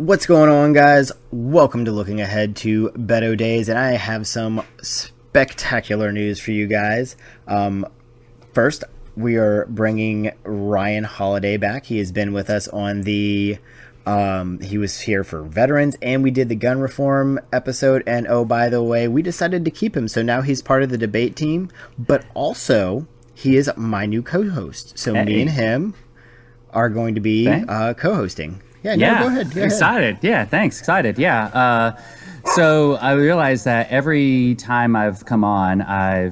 What's going on, guys? Welcome to Looking Ahead to Beto Days, and I have some spectacular news for you guys. First, we are bringing Ryan Holiday back. He has been with us on the he was here for veterans, and we did the gun reform episode, and oh, by the way, we decided to keep him, so now he's part of the debate team, but also he is my new co-host, so me and him are going to be co-hosting. Go ahead. Go excited. ahead. Yeah, thanks. Excited. Yeah. So I realized that every time I've come on,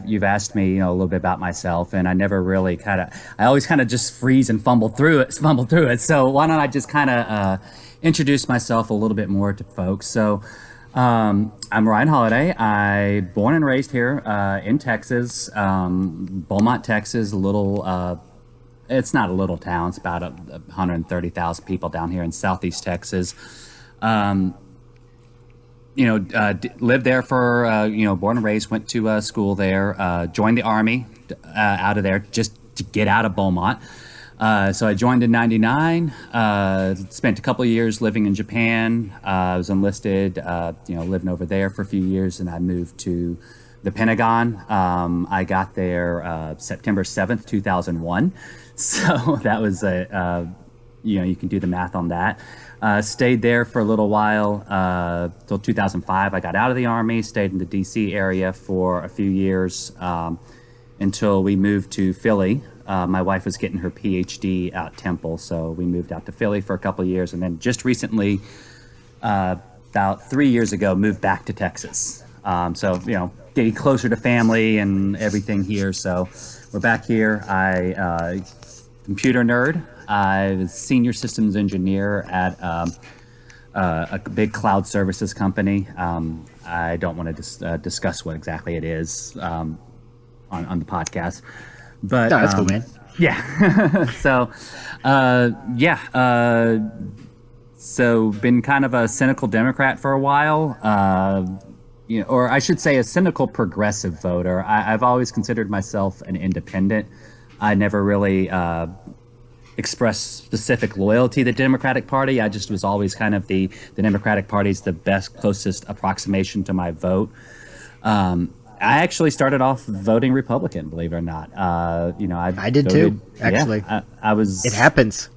you've asked me, a little bit about myself, and I never really I always just freeze and fumble through it. So why don't I just introduce myself a little bit more to folks? So I'm Ryan Holiday. I born and raised here in Texas, Beaumont, Texas, a little. It's not a little town. It's about 130,000 people down here in Southeast Texas. Lived there for, born and raised, went to school there, joined the Army out of there just to get out of Beaumont. So I joined in 99, spent a couple of years living in Japan. I was enlisted, living over there for a few years, and I moved to the Pentagon. I got there September 7th, 2001. So that was you can do the math on that. Stayed there for a little while till 2005. I got out of the Army, stayed in the D.C. area for a few years until we moved to Philly. My wife was getting her Ph.D. at Temple, so we moved out to Philly for a couple of years, and then just recently, about 3 years ago, moved back to Texas. Getting closer to family and everything here. So we're back here. I computer nerd. I was senior systems engineer at a big cloud services company. I don't want to discuss what exactly it is on the podcast. But no, that's cool, man. Yeah. So been kind of a cynical Democrat for a while. Or I should say a cynical progressive voter. I've always considered myself an independent. I never really expressed specific loyalty to the Democratic Party. I just was always kind of the Democratic Party's the best, closest approximation to my vote. I actually started off voting Republican, believe it or not. I did too, actually. Yeah, I was. It happens.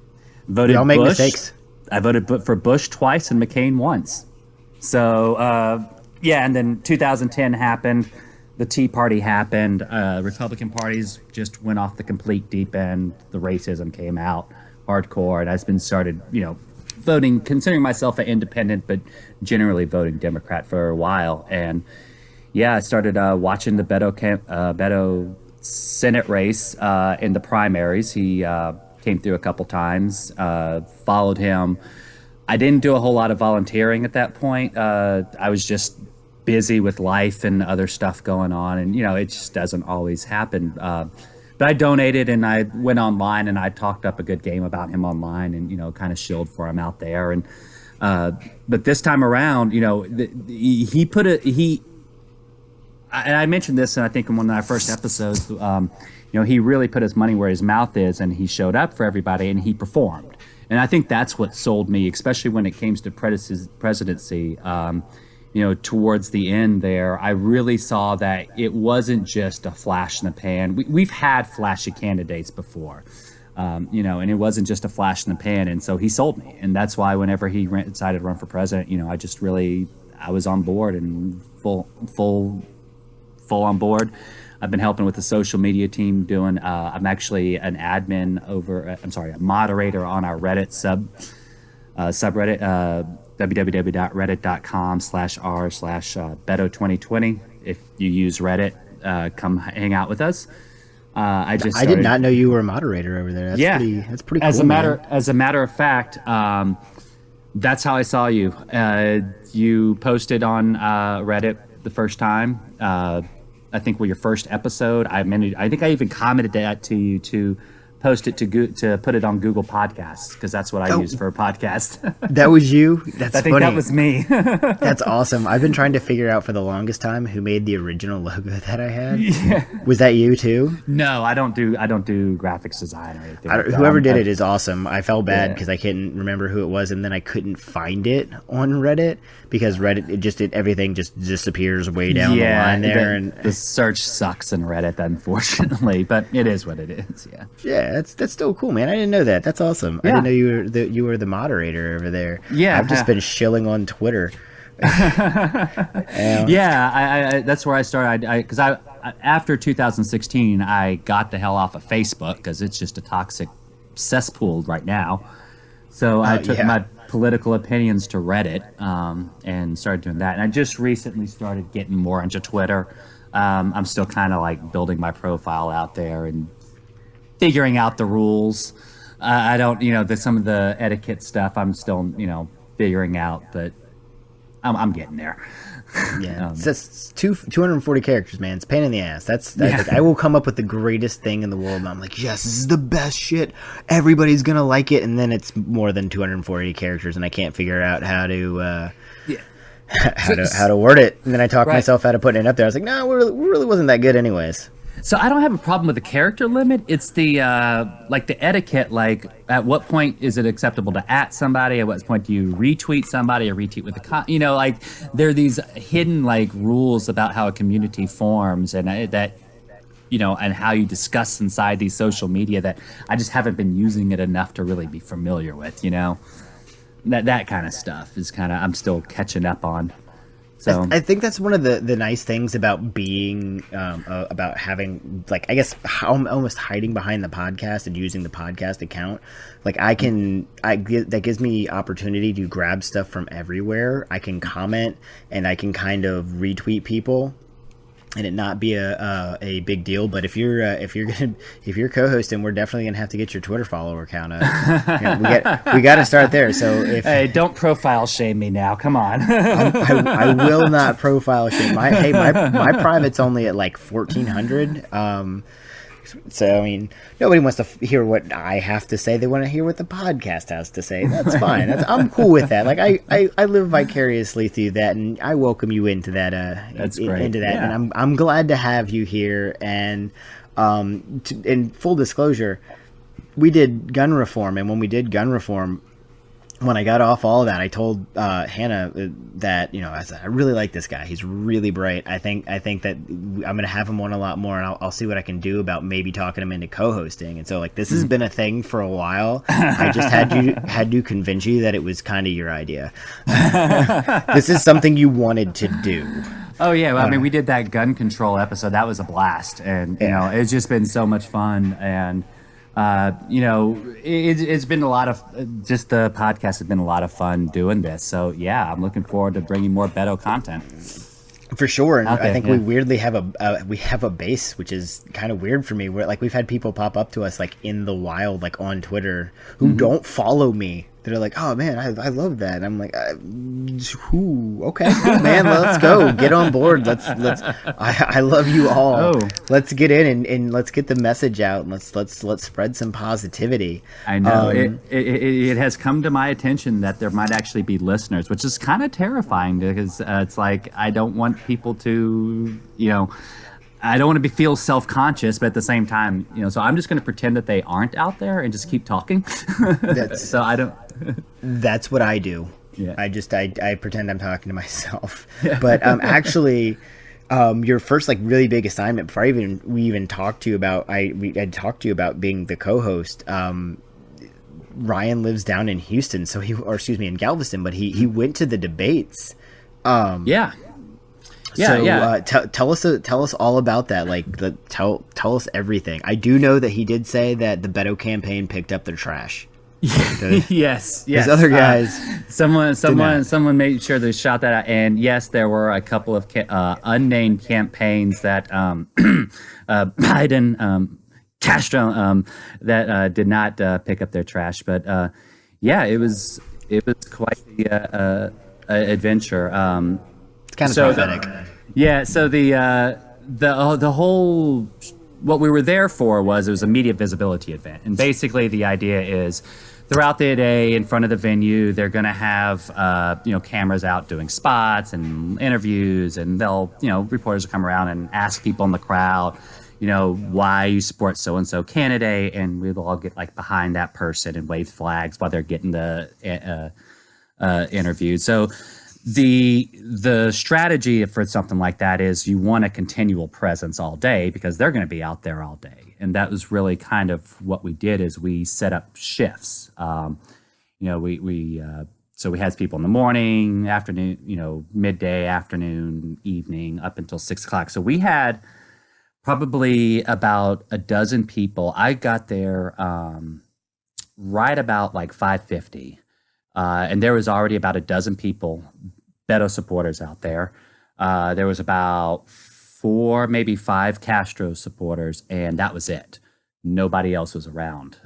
Voted we all make Bush. Mistakes. I voted for Bush twice and McCain once. So, and then 2010 happened. The Tea Party happened. Republican parties just went off the complete deep end. The racism came out hardcore, and I've been started, voting, considering myself an independent, but generally voting Democrat for a while. And I started watching the Beto Senate race in the primaries. He came through a couple times. Followed him. I didn't do a whole lot of volunteering at that point. I was just busy with life and other stuff going on, and it just doesn't always happen. But I donated, and I went online, and I talked up a good game about him online, and kind of shilled for him out there. And but this time around, and I mentioned this, and I think in one of our first episodes, he really put his money where his mouth is, and he showed up for everybody, and he performed. And I think that's what sold me, especially when it came to presidency. Towards the end there, I really saw that it wasn't just a flash in the pan. We've had flashy candidates before, and it wasn't just a flash in the pan. And so he sold me. And that's why whenever he decided to run for president, I was on board and full on board. I've been helping with the social media team doing, I'm actually an admin a moderator on our Reddit subreddit, www.reddit.com/r/Beto2020. If you use Reddit, come hang out with us. I did not know you were a moderator over there. That's pretty cool. As a matter of fact, that's how I saw you. You posted on Reddit the first time. I think with your first episode, I think I even commented that to you too. post it to put it on Google Podcasts, because that's what I use for a podcast. That was you? That's I think funny. that was me. That's awesome. I've been trying to figure out for the longest time who made the original logo that I had. Yeah. Was that you too? No, I don't do graphics design or anything. Whoever did it is awesome. I felt bad because I couldn't remember who it was, and then I couldn't find it on Reddit because Reddit everything just disappears way down the line there, and the search sucks in Reddit, unfortunately. But it is what it is. Yeah. Yeah, that's still cool, man. I didn't know that. That's awesome. Yeah. I didn't know you were the moderator over there. Yeah, I've just been shilling on Twitter. Yeah, I that's where I started. Because I after 2016, I got the hell off of Facebook because it's just a toxic cesspool right now. So I took my political opinions to Reddit and started doing that. And I just recently started getting more into Twitter. I'm still kind of like building my profile out there and figuring out the rules. I don't, some of the etiquette stuff I'm still, figuring out, but I'm getting there. Yeah, it's just 240 characters, man. It's a pain in the ass. That's like, I will come up with the greatest thing in the world, and I'm like, yes, this is the best shit. Everybody's gonna like it, and then it's more than 240 characters, and I can't figure out how to how to word it. And then I talk myself out of putting it up there. I was like, no, it really wasn't that good, anyways. So I don't have a problem with the character limit. It's the the etiquette. Like, at what point is it acceptable to @ somebody? At what point do you retweet somebody or retweet with a there are these hidden rules about how a community forms and and how you discuss inside these social media that I just haven't been using it enough to really be familiar with. That kind of stuff is I'm still catching up on. So I think that's one of the nice things about being about having almost hiding behind the podcast and using the podcast account. That gives me opportunity to grab stuff from everywhere. I can comment and I can kind of retweet people and it not be a big deal. But if you're co-hosting, we're definitely gonna have to get your Twitter follower count up. We got to start there. So hey, don't profile shame me now. Come on. I will not profile shame. My private's only at 1,400. So, I mean, nobody wants to hear what I have to say. They want to hear what the podcast has to say. That's fine. I'm cool with that. I live vicariously through that, and I welcome you into that. That's great. Into that, yeah. And I'm glad to have you here. And in full disclosure, we did gun reform, and when we did gun reform, when I got off all of that, I told Hannah that I said I really like this guy. He's really bright. I think that I'm going to have him on a lot more, and I'll see what I can do about maybe talking him into co-hosting. And so this has been a thing for a while. I just had to convince you that it was kind of your idea. This is something you wanted to do. Oh yeah, well, I mean, we did that gun control episode. That was a blast, and it's just been so much fun. And it's been a lot of just the podcast has been a lot of fun doing this. So yeah, I'm looking forward to bringing more Beto content. For sure, and I think we weirdly have a base, which is kind of weird for me. Where we've had people pop up to us in the wild, on Twitter, who don't follow me. They're like, "Oh man, I love that." And I'm like, "Who? Okay, cool, man, let's go, get on board. Let's. I love you all. Oh. Let's get in and let's get the message out. And let's spread some positivity." I know it has come to my attention that there might actually be listeners, which is kind of terrifying because it's I don't want people to I don't want to feel self-conscious, but at the same time, so I'm just going to pretend that they aren't out there and just keep talking. So I don't. That's what I do. Yeah. I pretend I'm talking to myself. But actually, your first really big assignment before we even talked to you about I talked to you about being the co-host. Ryan lives down in Houston, in Galveston, but he went to the debates. Yeah. Tell us all about that. Tell us everything. I do know that he did say that the Beto campaign picked up their trash. Yes. These other guys. Someone made sure they shot that out. And yes, there were a couple of unnamed campaigns that Biden, Castro, that did not pick up their trash. But it was quite the adventure. It's kind of pathetic. So the whole what we were there for was it was a media visibility event, and basically the idea is throughout the day in front of the venue they're going to have cameras out doing spots and interviews, and they'll reporters will come around and ask people in the crowd why you support so and so candidate, and we'll all get like behind that person and wave flags while they're getting the interviewed. So the strategy for something like that is you want a continual presence all day because they're going to be out there all day. And that was really kind of what we did is we set up shifts. So we had people in the morning, afternoon, midday, afternoon, evening, up until 6 o'clock. So we had probably about a dozen people. I got there right about like 5:50. And there was already about a dozen people, Beto supporters out there. There was about 4, maybe 5 Castro supporters, and that was it. Nobody else was around.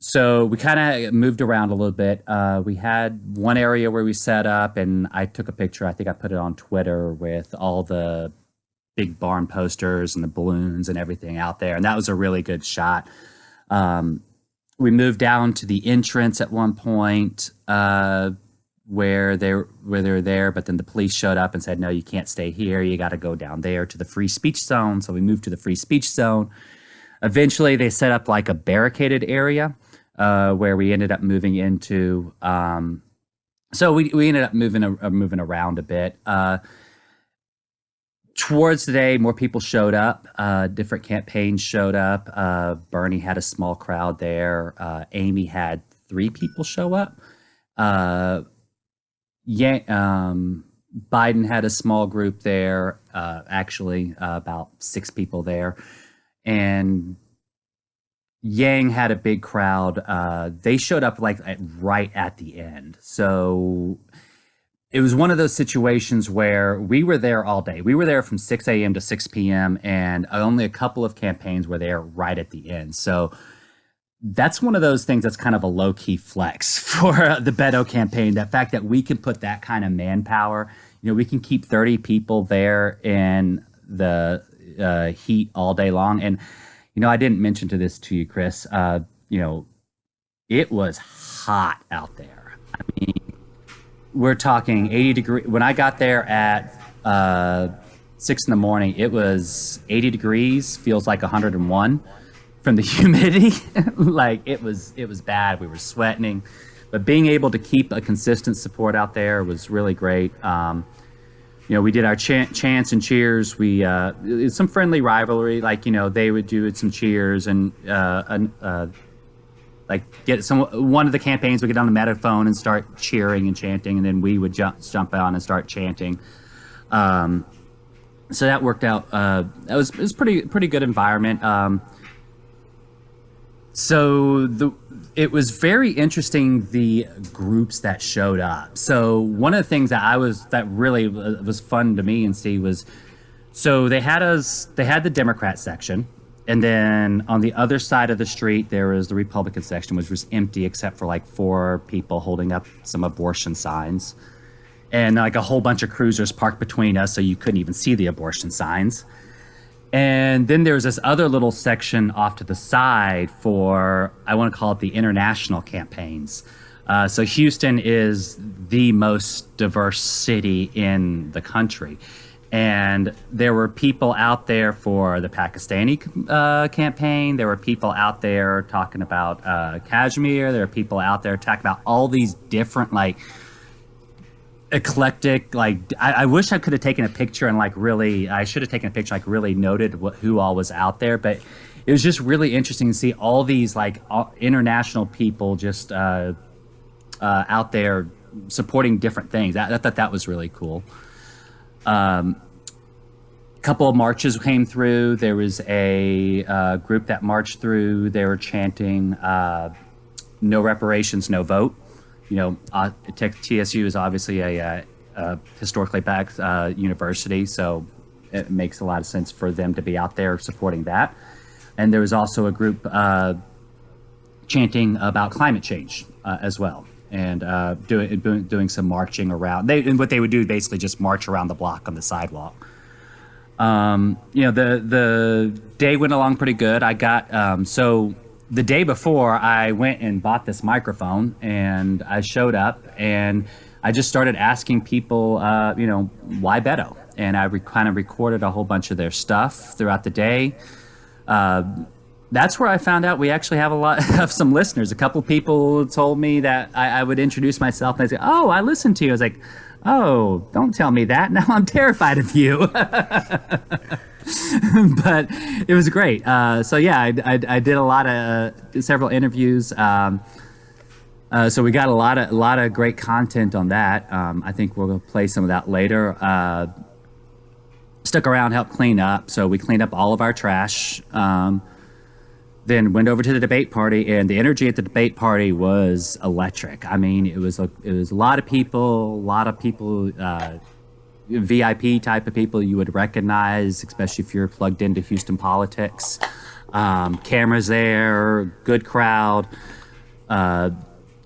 So we kind of moved around a little bit. We had one area where we set up, and I took a picture. I think I put it on Twitter with all the big barn posters and the balloons and everything out there, and that was a really good shot. We moved down to the entrance at one point where they were there, but then the police showed up and said, no, you can't stay here. You got to go down there to the free speech zone. So we moved to the free speech zone. Eventually, they set up like a barricaded area where we ended up moving into. So we ended up moving around a bit. Towards the day, more people showed up. Different campaigns showed up. Bernie had a small crowd there. Amy had 3 people show up. Biden had a small group there, actually about 6 people there. And Yang had a big crowd. They showed up right at the end. So it was one of those situations where we were there all day. We were there from 6 a.m. to 6 p.m. and only a couple of campaigns were there right at the end. So that's one of those things that's kind of a low-key flex for the Beto campaign. That fact that we can put that kind of manpower, we can keep 30 people there in the heat all day long. And, I didn't mention to you, Chris, it was hot out there. I mean, we're talking 80 degrees. When I got there at 6 in the morning, it was 80 degrees, feels like 101 from the humidity. It was bad. We were sweating, but being able to keep a consistent support out there was really great. We did our chants and cheers. We some friendly rivalry, they would do some cheers and one of the campaigns would get on the megaphone and start cheering and chanting, and then we would jump on and start chanting. So that worked out. It was pretty good environment. It was very interesting, the groups that showed up. So one of the things that really was fun to me and see was, so they had the Democrat section, and then on the other side of the street there was the Republican section, which was empty except for 4 people holding up some abortion signs, and a whole bunch of cruisers parked between us, so you couldn't even see the abortion signs. And then there's this other little section off to the side for, I want to call it the international campaigns. So Houston is the most diverse city in the country. And there were people out there for the Pakistani campaign. There were people out there talking about Kashmir. There were people out there talking about all these different, eclectic, I wish I could have taken a picture and I should have taken a picture, really noted who all was out there, but it was just really interesting to see all these international people just out there supporting different things. I thought that was really cool. Couple of marches came through. There was a group that marched through. They were chanting no reparations, no vote. TSU is obviously a historically backed university, so it makes a lot of sense for them to be out there supporting that. And there was also a group chanting about climate change as well, and doing some marching around. And what they would do basically just march around the block on the sidewalk. The day went along pretty good. I got so the day before I went and bought this microphone, and I showed up and I just started asking people, why Beto, and I kind of recorded a whole bunch of their stuff throughout the day. That's where I found out we actually have a lot of some listeners. A couple people told me that I would introduce myself, and they say, "Oh, I listened to you." I was like, "Oh, don't tell me that. Now I'm terrified of you." But it was great. So yeah, I did several interviews. So we got a lot of great content on that. I think we'll play some of that later. Stuck around, helped clean up. So we cleaned up all of our trash. Then went over to the debate party, and the energy at the debate party was electric. I mean, it was a lot of people, VIP type of people you would recognize, especially if you're plugged into Houston politics. Cameras there, good crowd,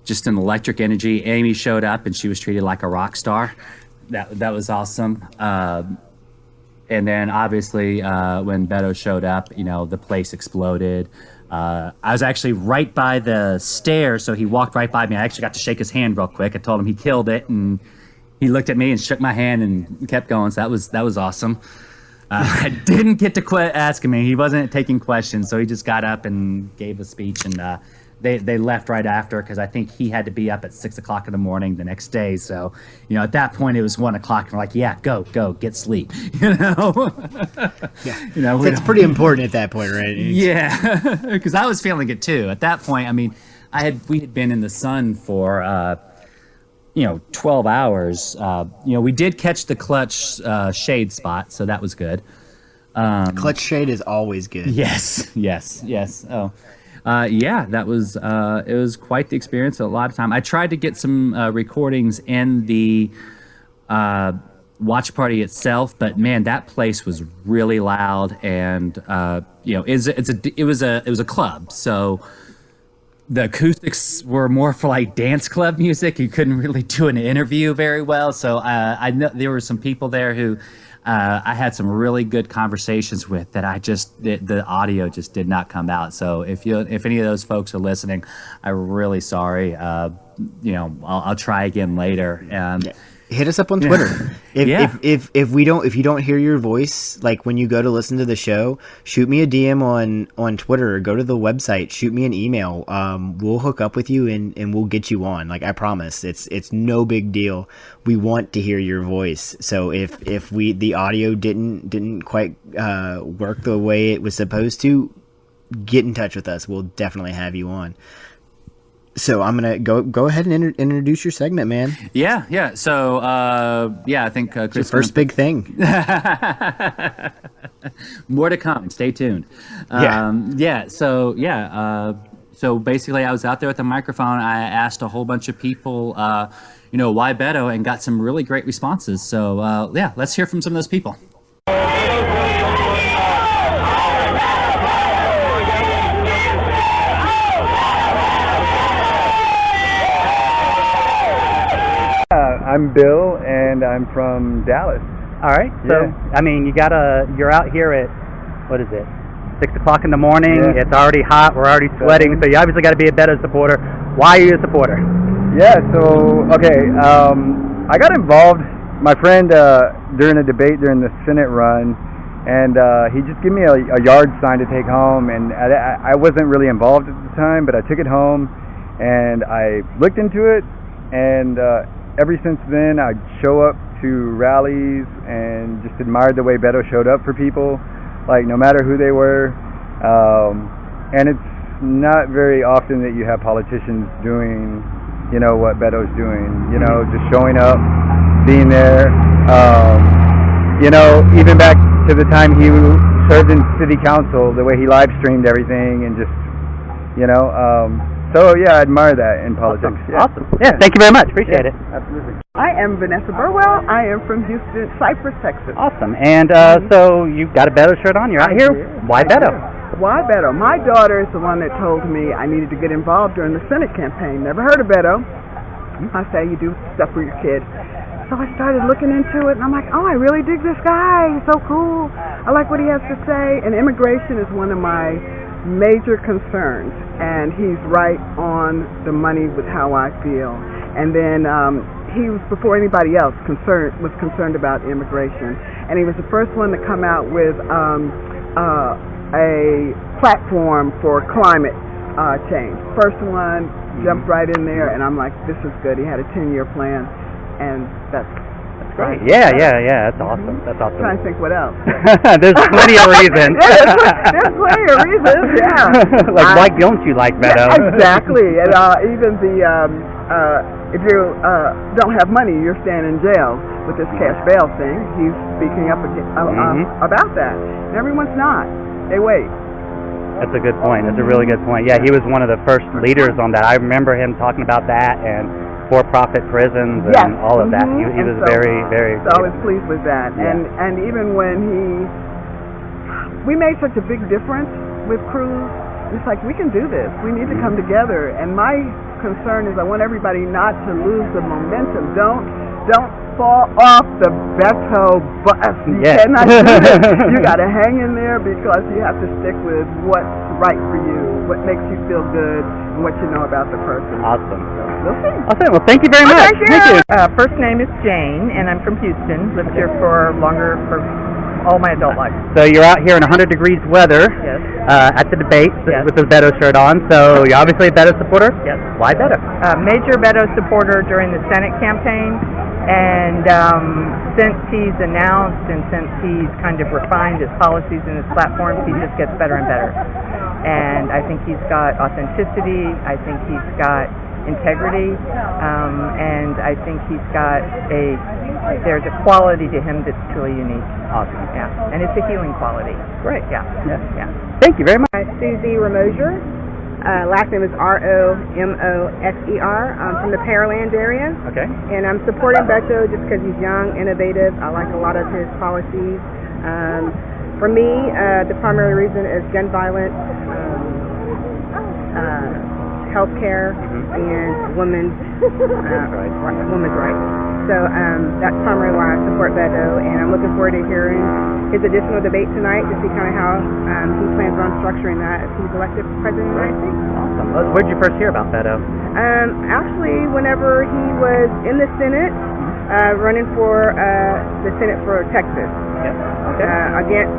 just an electric energy. Amy showed up, and she was treated like a rock star. That was awesome. And then obviously when Beto showed up, the place exploded. I was actually right by the stairs, so he walked right by me. I actually got to shake his hand real quick. I told him he killed it, and he looked at me and shook my hand and kept going. So that was awesome. I didn't get to ask him. He wasn't taking questions, so he just got up and gave a speech, and they left right after because I think he had to be up at 6 o'clock in the morning the next day. So, at that point it was 1 o'clock, and we're like, yeah, go, get sleep. Yeah. It's pretty important at that point, right? Yeah, because I was feeling it too. At that point, I mean, we had been in the sun for 12 hours. We did catch the clutch shade spot, so that was good. Clutch shade is always good. Yes. Oh. That was it was quite the experience. A lot of time. I tried to get some recordings in the watch party itself, but man, that place was really loud, and it was a club, so the acoustics were more for like dance club music. You couldn't really do an interview very well, so I know there were some people there who I had some really good conversations with that the audio just did not come out. So if any of those folks are listening, I'm really sorry. I'll try again later. Hit us up on Twitter. If you don't hear your voice, like when you go to listen to the show, shoot me a DM on Twitter, or go to the website, shoot me an email. We'll hook up with you and we'll get you on. Like, I promise, it's no big deal. We want to hear your voice. So if the audio didn't quite work the way it was supposed to, get in touch with us. We'll definitely have you on. So I'm gonna go ahead and introduce your segment, man. Yeah. So I think Chris, your first big thing. More to come. Stay tuned. So basically, I was out there with the microphone. I asked a whole bunch of people, why Beto, and got some really great responses. So let's hear from some of those people. I'm Bill, and I'm from Dallas. All right. So, yeah. I mean, you're out here at, what is it, 6 o'clock in the morning. Yeah. It's already hot. We're already sweating. So you obviously got to be a Beto supporter. Why are you a supporter? Yeah. So, okay. I got involved. My friend during a debate during the Senate run, and he just gave me a yard sign to take home, and I wasn't really involved at the time, but I took it home, and I looked into it, and ever since then, I'd show up to rallies and just admired the way Beto showed up for people, like no matter who they were. And it's not very often that you have politicians doing, what Beto's doing, just showing up, being there. Even back to the time he served in city council, the way he live streamed everything and just, So, I admire that in politics. Awesome. Yeah, thank you very much. Appreciate it. Absolutely. I am Vanessa Burwell. I am from Houston, Cypress, Texas. Awesome. And so you've got a Beto shirt on. You're out here. Why Beto? Why Beto? My daughter is the one that told me I needed to get involved during the Senate campaign. Never heard of Beto. I say you do stuff for your kid. So I started looking into it, and I'm like, oh, I really dig this guy. He's so cool. I like what he has to say, and immigration is one of my major concerns, and he's right on the money with how I feel. And then he was, before anybody else, was concerned about immigration, and he was the first one to come out with a platform for climate change. First one, jumped right in there, and I'm like, this is good. He had a 10-year plan, and that's great. Yeah, that's awesome. That's awesome. I'm trying to think what else. There's plenty of reasons. There's plenty of reasons, yeah. Like, why don't you like Beto? Exactly. And even the, if you don't have money, you're staying in jail with this cash bail thing. He's speaking up about that. And everyone's not. They wait. That's a good point. That's a really good point. Yeah, he was one of the first leaders on that. I remember him talking about that and for-profit prisons and all of that. He was very, very. So I was pleased with that. Yeah. And even when we made such a big difference with Cruz. It's like, we can do this. We need to come together. And my concern is I want everybody not to lose the momentum. Don't fall off the Beto bus. You cannot do this. You got to hang in there because you have to stick with what's right for you, what makes you feel good, and what you know about the person. Awesome. So we'll see. Awesome. Well, thank you very much. Thank you. First name is Jane, and I'm from Houston. Lived here for all my adult life. So you're out here in 100 degrees weather at the debate with the Beto shirt on. So you're obviously a Beto supporter? Yes. Why Beto? Major Beto supporter during the Senate campaign. And since he's announced and since he's kind of refined his policies and his platforms, he just gets better and better. And I think he's got authenticity. I think he's got integrity. And I think he's got there's a quality to him that's truly unique. Awesome. Yeah. And it's a healing quality. Great. Yeah. Yeah. Thank you very much. Susie Ramosier. Last name is Romoser. I'm from the Pearland area. Okay. And I'm supporting Beto just because he's young, innovative. I like a lot of his policies. For me, the primary reason is gun violence, healthcare, and women's rights. So that's primarily why I support Beto, and I'm looking forward to hearing his additional debate tonight to see kind of how he plans on structuring that if he's elected president of the United States. Awesome. Where did you first hear about Beto? Actually, whenever he was in the Senate, running for the Senate for Texas. Yeah. Okay. Against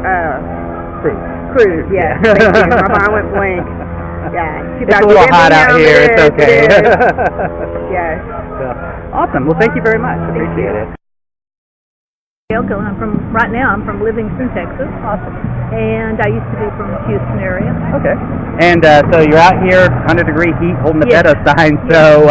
Cruz. Yeah. Thank you. My mind went blank. Yeah. It's a little hot out here. It's okay. Yes. Awesome. Well, thank you very much. Appreciate it. Right now I'm from Livingston, Texas. Awesome. And I used to be from the Houston area. Okay. And so you're out here, 100-degree heat, holding the Beto sign. So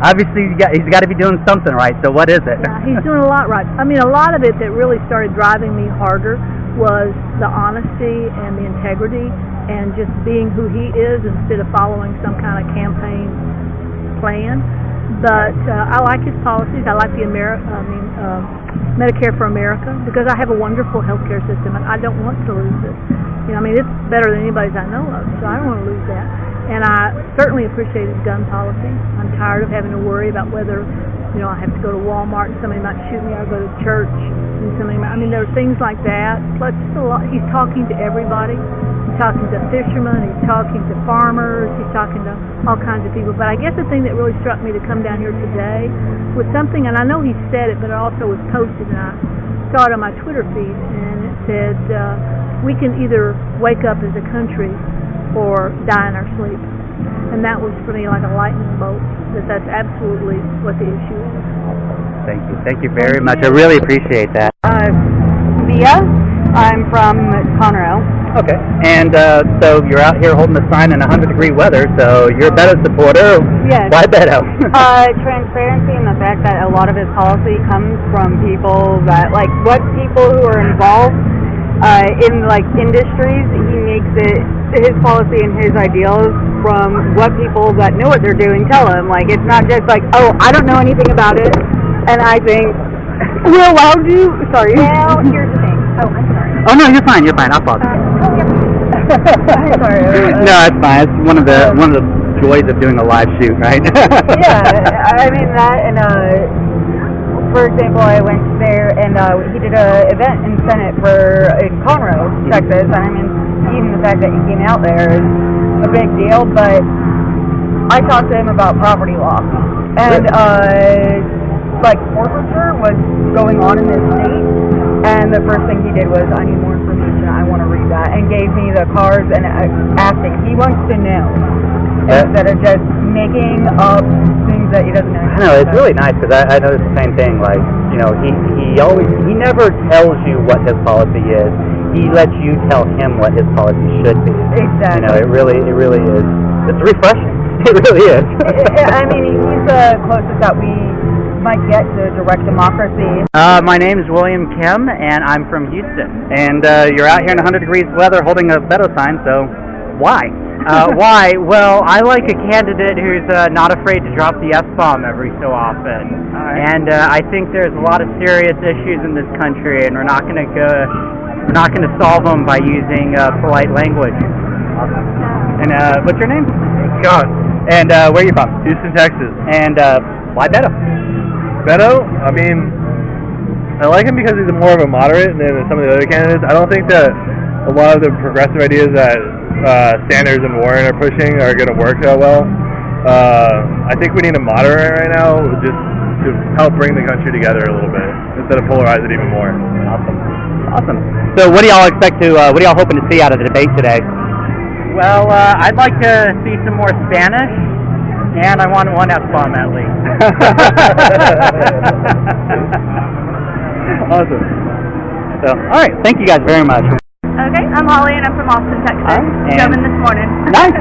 obviously he's got to be doing something right. So what is it? Yeah, he's doing a lot right. I mean, a lot of it that really started driving me harder was the honesty and the integrity and just being who he is instead of following some kind of campaign plan. But I like his policies. I like the Medicare for America because I have a wonderful healthcare system and I don't want to lose it. You know, I mean, it's better than anybody's I know of, so I don't want to lose that. And I certainly appreciate his gun policy. I'm tired of having to worry about whether, you know, I have to go to Walmart and somebody might shoot me, or go to church and somebody might, I mean, there are things like that. Plus, he's talking to everybody. He's talking to fishermen, he's talking to farmers, he's talking to all kinds of people. But I guess the thing that really struck me to come down here today was something, and I know he said it, but it also was posted, and I saw it on my Twitter feed, and it said, we can either wake up as a country or die in our sleep. And that was for me like a lightning bolt, that's absolutely what the issue is. Thank you. Thank you very much. I really appreciate that. Leah. I'm from Conroe. Okay. And so you're out here holding the sign in 100-degree weather, so you're a Beto supporter. Yes. Why Beto? Transparency and the fact that a lot of his policy comes from people that, like, what people who are involved in, like, industries, he makes it, his policy and his ideals from what people that know what they're doing tell him. Like, it's not just like, oh, I don't know anything about it, and I think, well, why would you? Sorry. Well, here's the thing. Oh, I'm sorry. Oh, no, you're fine. You're fine. I'll pause. I'm sorry. No, it's fine. It's one of the joys of doing a live shoot, right? Yeah, I mean that, and for example, I went there and he did an event in Senate in Conroe, Texas. And I mean, even the fact that he came out there is a big deal. But I talked to him about property law, and like forfeiture was going on in this state. And the first thing he did was, I need more information. I want to read that, and gave me the cards and asking. He wants to know instead of just making up things that he doesn't know. I know, it's really nice because I noticed the same thing. Like, you know, he never tells you what his policy is. He lets you tell him what his policy should be. Exactly. You know, it really is. It's refreshing. It really is. I mean, he's the closest that we might get to direct democracy. My name is William Kim, and I'm from Houston. And you're out here in 100 degrees weather holding a Beto sign, so why? Why? Well, I like a candidate who's not afraid to drop the F-bomb every so often. And I think there's a lot of serious issues in this country, and we're not going to solve them by using polite language. Awesome. And what's your name? John. And where are you from? Houston, Texas. And why Beto? Beto, I mean, I like him because he's more of a moderate than some of the other candidates. I don't think that a lot of the progressive ideas that Sanders and Warren are pushing are going to work that well. I think we need a moderate right now just to help bring the country together a little bit instead of polarize it even more. Awesome. So what do y'all expect to, what are y'all hoping to see out of the debate today? Well, I'd like to see some more Spanish, and I want one F-bomb at least. Awesome. So, all right. Thank you guys very much. Okay, I'm Holly, and I'm from Austin, Texas. Drove in this morning. Nice.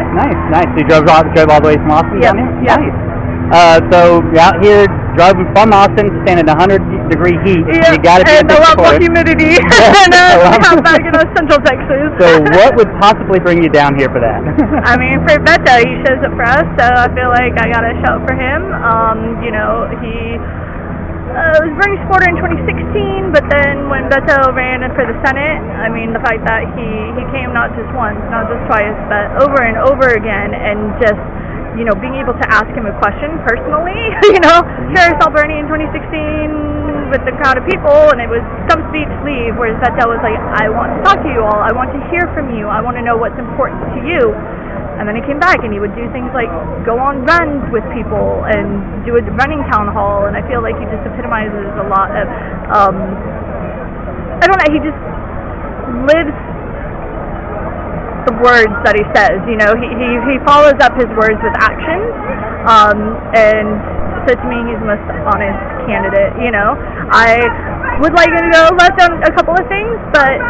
So you drove all the way from Austin down here? Yeah. Nice. So you're out here driving from Austin, standing in 100-degree heat. Yeah, you got to be and a lot more humidity than back in Central Texas. So what would possibly bring you down here for that? I mean, for Beto, he shows up for us, so I feel like I got to shout for him. You know, he was a Bernie supporter in 2016, but then when Beto ran for the Senate, I mean, the fact that he came not just once, not just twice, but over and over again, and just, you know, being able to ask him a question personally, you know, sure, I saw Bernie in 2016 with the crowd of people, and it was some speech, leave, whereas Beto was like, I want to talk to you all, I want to hear from you, I want to know what's important to you. And then he came back and he would do things like go on runs with people and do a running town hall, and I feel like he just epitomizes a lot of, I don't know, he just lives the words that he says, you know, he follows up his words with actions, and so to me he's the most honest candidate, you know. I would like him to go less on a couple of things, but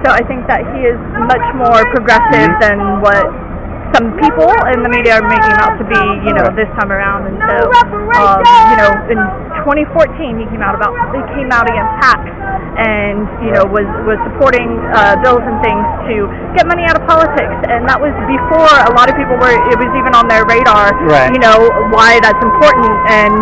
I think that he is much more progressive than what some people in the media are making him out to be, you know, this time around. And so, you know, in 2014 he came out against tax, and you know was supporting bills and things to get money out of politics, and that was before a lot of people it was even on their radar, right. You know, why that's important. And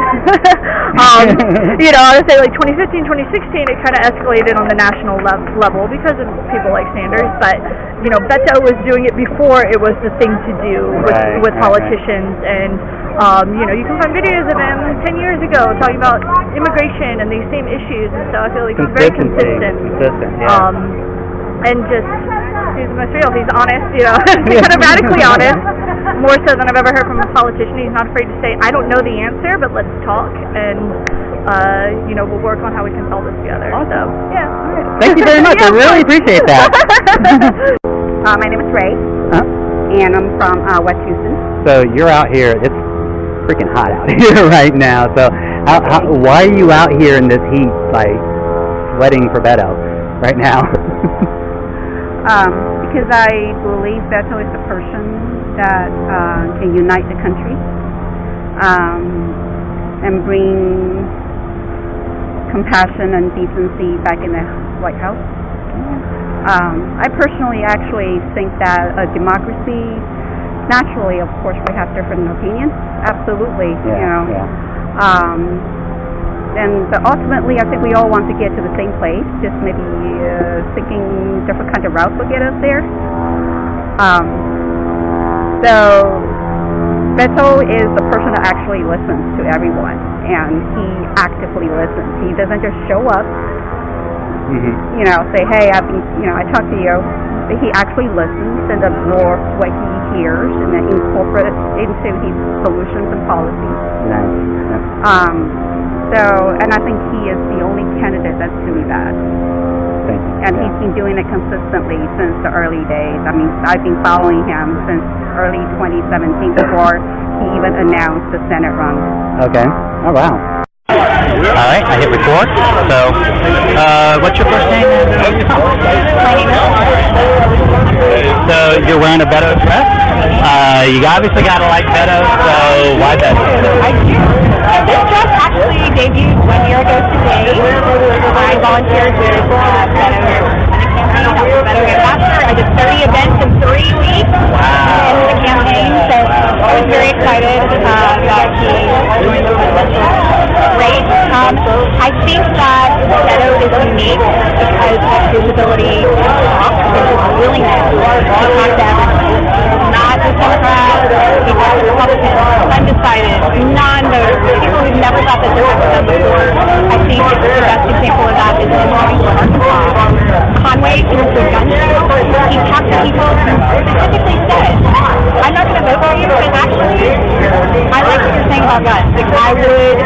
you know, I would say like 2015, 2016 it kind of escalated on the national level because of people like Sanders, but you know, Beto was doing it before it was the thing to do with politicians. And you know, you can find videos of him 10 years ago talking about immigration and these same issues, and so I feel like he's very consistent, yeah. And just he's the most real. He's honest, you know, kind of radically honest, more so than I've ever heard from a politician. He's not afraid to say, I don't know the answer, but let's talk, and you know, we'll work on how we can solve this together. Awesome. So yeah. All right. Thank you very much. I really appreciate that. My name is Ray, and I'm from West Houston. So you're out here. It's freaking hot out here right now. So why are you out here in this heat, like sweating for Beto right now? Because I believe Beto is the person that can unite the country and bring compassion and decency back in the White House. I personally actually think that a democracy, naturally, of course, we have different opinions. Absolutely, yeah, you know. Yeah. But ultimately, I think we all want to get to the same place. Just maybe thinking different kind of routes will get us there. So Beto is the person that actually listens to everyone, and he actively listens. He doesn't just show up, say, hey, I talked to you. But he actually listens and absorbs what he hears and then incorporates it into his solutions and policies. And I think he is the only candidate that's doing that. And he's been doing it consistently since the early days. I mean, I've been following him since early 2017 before he even announced the Senate run. Okay. Oh, wow. All right, I hit record. So, what's your first name? So, you're wearing a Beto dress? You obviously gotta like Beto, so why Beto? I do. This dress actually debuted 1 year ago today. I volunteered with Beto Beto Ambassador. I did 30 events in 3 weeks in the campaign, so I was very excited that he joined the presidential race. I think that Beto is unique because of his ability to talk and his willingness to talk to everyone. Not just Democrats, he's not Republicans, undecided, non-voters, people who've never thought that this had done before. I think the best example of that is in Arkansas. Conway, he went to a gun show. He talked to people who specifically said, I'm not going to vote for you because actually I like what you're saying about guns. Like, I would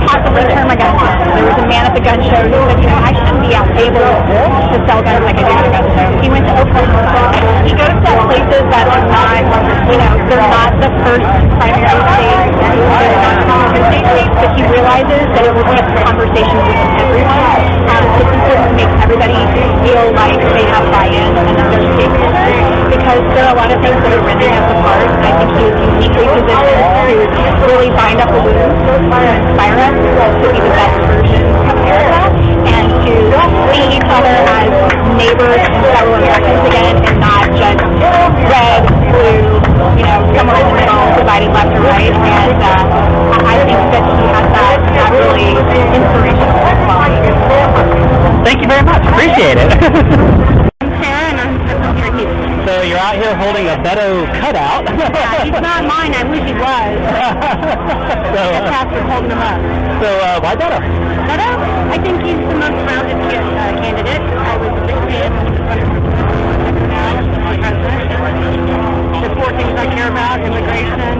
possibly turn my gun down. There was a man at the gun show who said, I shouldn't be able to sell guns like I do at a gun show. He went to Oklahoma. He goes to places that are not, they're not the first primary state, they're not conversation states, but he realizes that it will be a conversation with everyone. It's important to make everybody feel like they have buy-in and that they're stakeholders, because there are a lot of things that are rendering us apart. I think he is uniquely positioned to really bind up the wounds and inspire us to be the best version of America and to see each other as neighbors and fellow Americans again, and not just red, blue, somewhere in the middle, divided left or right. And I think that he has that really inspirational quality. Thank you very much. Appreciate it. I'm Sarah, and I'm from here in Houston. So you're out here holding a Beto cutout. Yeah, he's not mine. I wish he was. So, Pastor's holding him up. So why Beto? Beto? I think he's the most rounded candidate. I was a big fan when he was running for president. The 4 things I care about: immigration,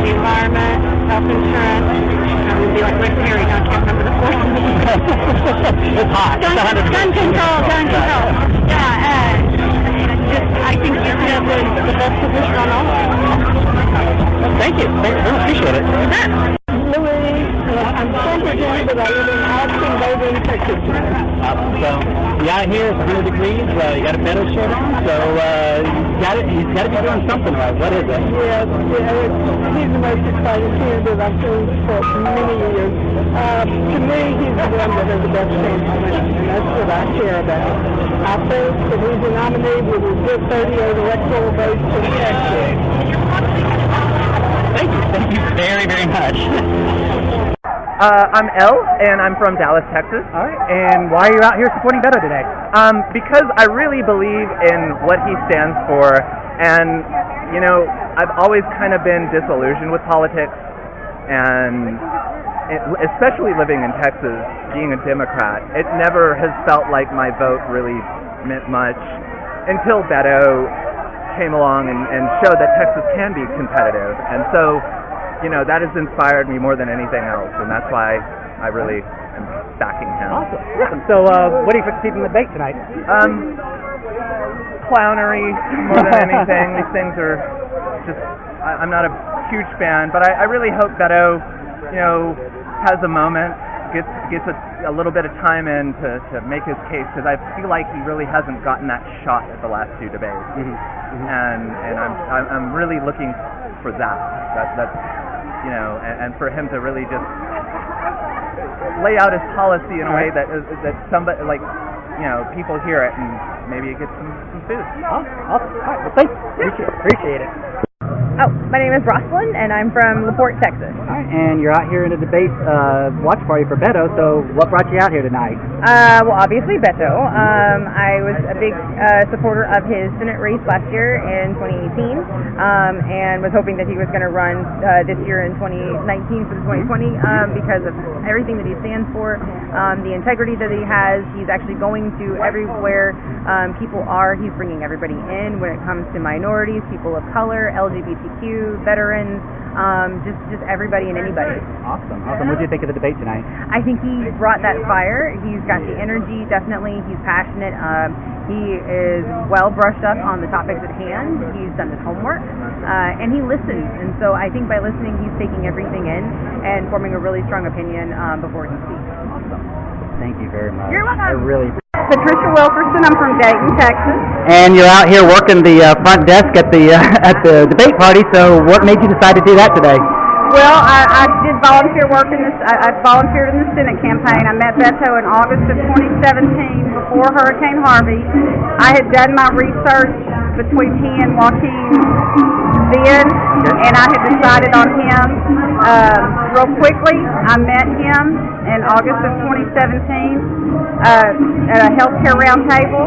the environment, health insurance. I would be like Rick Perry. I can't remember the 4 things. It's hot. Gun control. Yeah, I think he's the best position on all of them. Thank you. I appreciate it. Louis, I'm from Virginia, but I live in Austin, Bogan, Texas. So you out here, it's 100 degrees. You got a Beto shirt on, so he's got to be doing something right. What is it? Yes, he's the most exciting candidate I've seen for many years. To me, he's the one that has the best chance to win, and that's what I care about. I think that he's a nominee with a good 30 electoral votes in Texas. Thank you very, very much. I'm Elle, and I'm from Dallas, Texas. All right. And why are you out here supporting Beto today? Because I really believe in what he stands for, and, I've always kind of been disillusioned with politics, and especially living in Texas, being a Democrat, it never has felt like my vote really meant much until Beto came along and showed that Texas can be competitive. And so, that has inspired me more than anything else, and that's why I really am backing him. Awesome. So, what do you expect to see from the debate tonight? Clownery more than anything. These things are just, I'm not a huge fan, but I really hope Beto, has a moment, gets a little bit of time in to make his case, because I feel like he really hasn't gotten that shot at the last 2 debates. And I'm really looking for that's and for him to really just lay out his policy in a way that somebody people hear it and maybe it gets some food. Awesome. All right. Well, thanks. Appreciate it. Oh, my name is Rosalind, and I'm from LaPorte, Texas. All right, and you're out here in a debate watch party for Beto, so what brought you out here tonight? Well, obviously Beto. I was a big supporter of his Senate race last year in 2018, and was hoping that he was going to run this year in 2019 for the 2020 because of everything that he stands for, the integrity that he has. He's actually going to everywhere people are. He's bringing everybody in when it comes to minorities, people of color, LGBTQ, veterans, just everybody and anybody. Awesome. What did you think of the debate tonight? I think he brought that fire. He's got the energy, definitely. He's passionate. He is well brushed up on the topics at hand. He's done his homework, and he listens. And so I think by listening, he's taking everything in and forming a really strong opinion before he speaks. Awesome. Thank you very much. You're welcome. I really Patricia Wilkerson. I'm from Dayton, Texas. And you're out here working the front desk at the debate party. So what made you decide to do that today? Well, I did volunteer work in this. I volunteered in the Senate campaign. I met Beto in August of 2017 before Hurricane Harvey. I had done my research between he and Joaquin then, and I had decided on him real quickly. I met him in August of 2017 at a healthcare roundtable.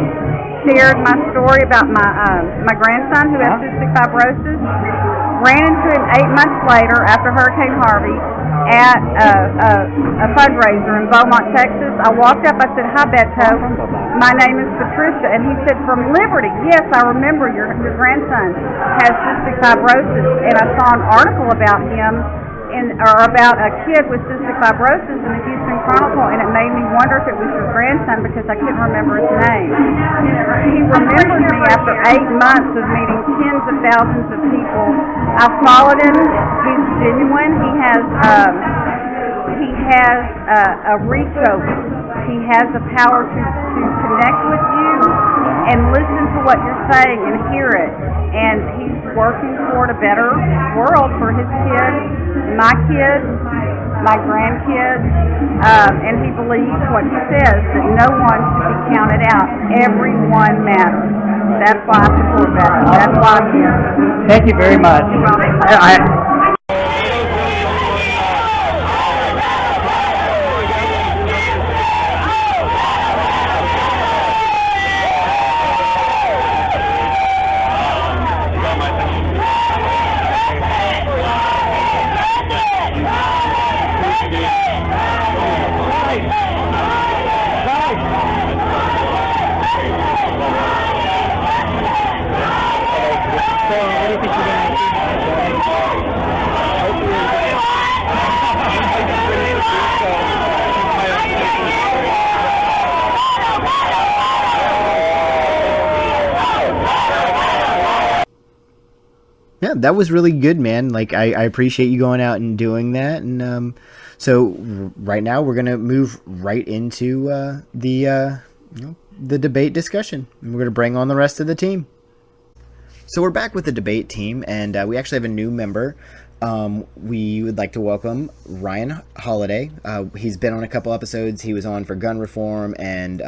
Shared my story about my grandson who has cystic fibrosis. Ran into him 8 months later after Hurricane Harvey at a fundraiser in Beaumont, Texas. I walked up, I said, "Hi, Beto. My name is Patricia." And he said, "From Liberty." "Yes, I remember your grandson has cystic fibrosis." And I saw an article about him about a kid with cystic fibrosis in the Houston Chronicle, and it made me wonder if it was your grandson because I couldn't remember his name. He remembered me after 8 months of meeting tens of thousands of people. I followed him. He's genuine. He has a reach over. He has the power to connect with you and listen to what you're saying and hear it. And he's working toward a better world for his kids, my kids, my grandkids, and he believes what he says, that no one should be counted out. Everyone matters. That's why I support that. That's why I'm here. Thank you very much. Yeah, that was really good, man. Like, I appreciate you going out and doing that. And so right now we're gonna move right into the debate discussion. And we're gonna bring on the rest of the team. So we're back with the debate team, and we actually have a new member. We would like to welcome Ryan Holiday. He's been on a couple episodes. He was on for gun reform and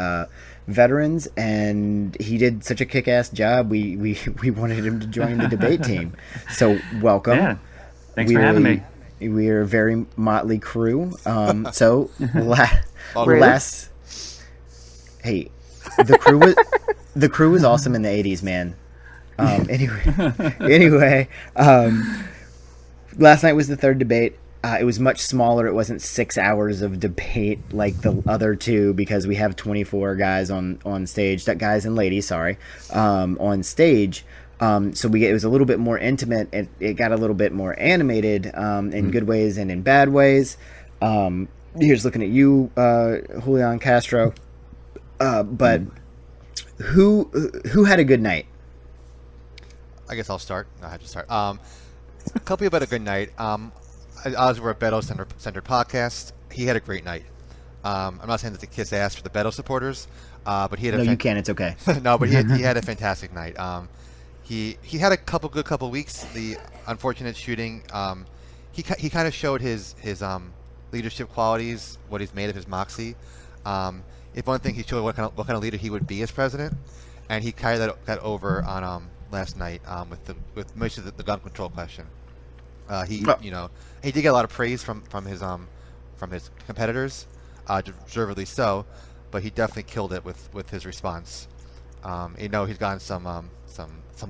veterans, and he did such a kick-ass job. We wanted him to join the debate team. So welcome. Yeah, thanks for having me. We are a very motley crew. So hey, the crew was awesome in the 80s, man. Anyway, last night was the third debate. It was much smaller. It wasn't 6 hours of debate like the other two because we have 24 guys on stage. That guys and ladies, sorry, on stage. So it was a little bit more intimate. It got a little bit more animated in good ways and in bad ways. Here's looking at you, Julian Castro. But who had a good night? I guess I'll start. I have to start. A couple about a good night. I was over at Beto Center podcast. He had a great night. I'm not saying that to kiss ass for the Beto supporters, but he had you can. It's okay. No, but he had a fantastic night. He had a couple weeks. The unfortunate shooting. He kind of showed his leadership qualities, what he's made of his moxie. If one thing, he showed what kind of leader he would be as president, and he carried that over on last night with most of the gun control question. He did get a lot of praise from his competitors, deservedly so, but he definitely killed it with his response. He's gotten some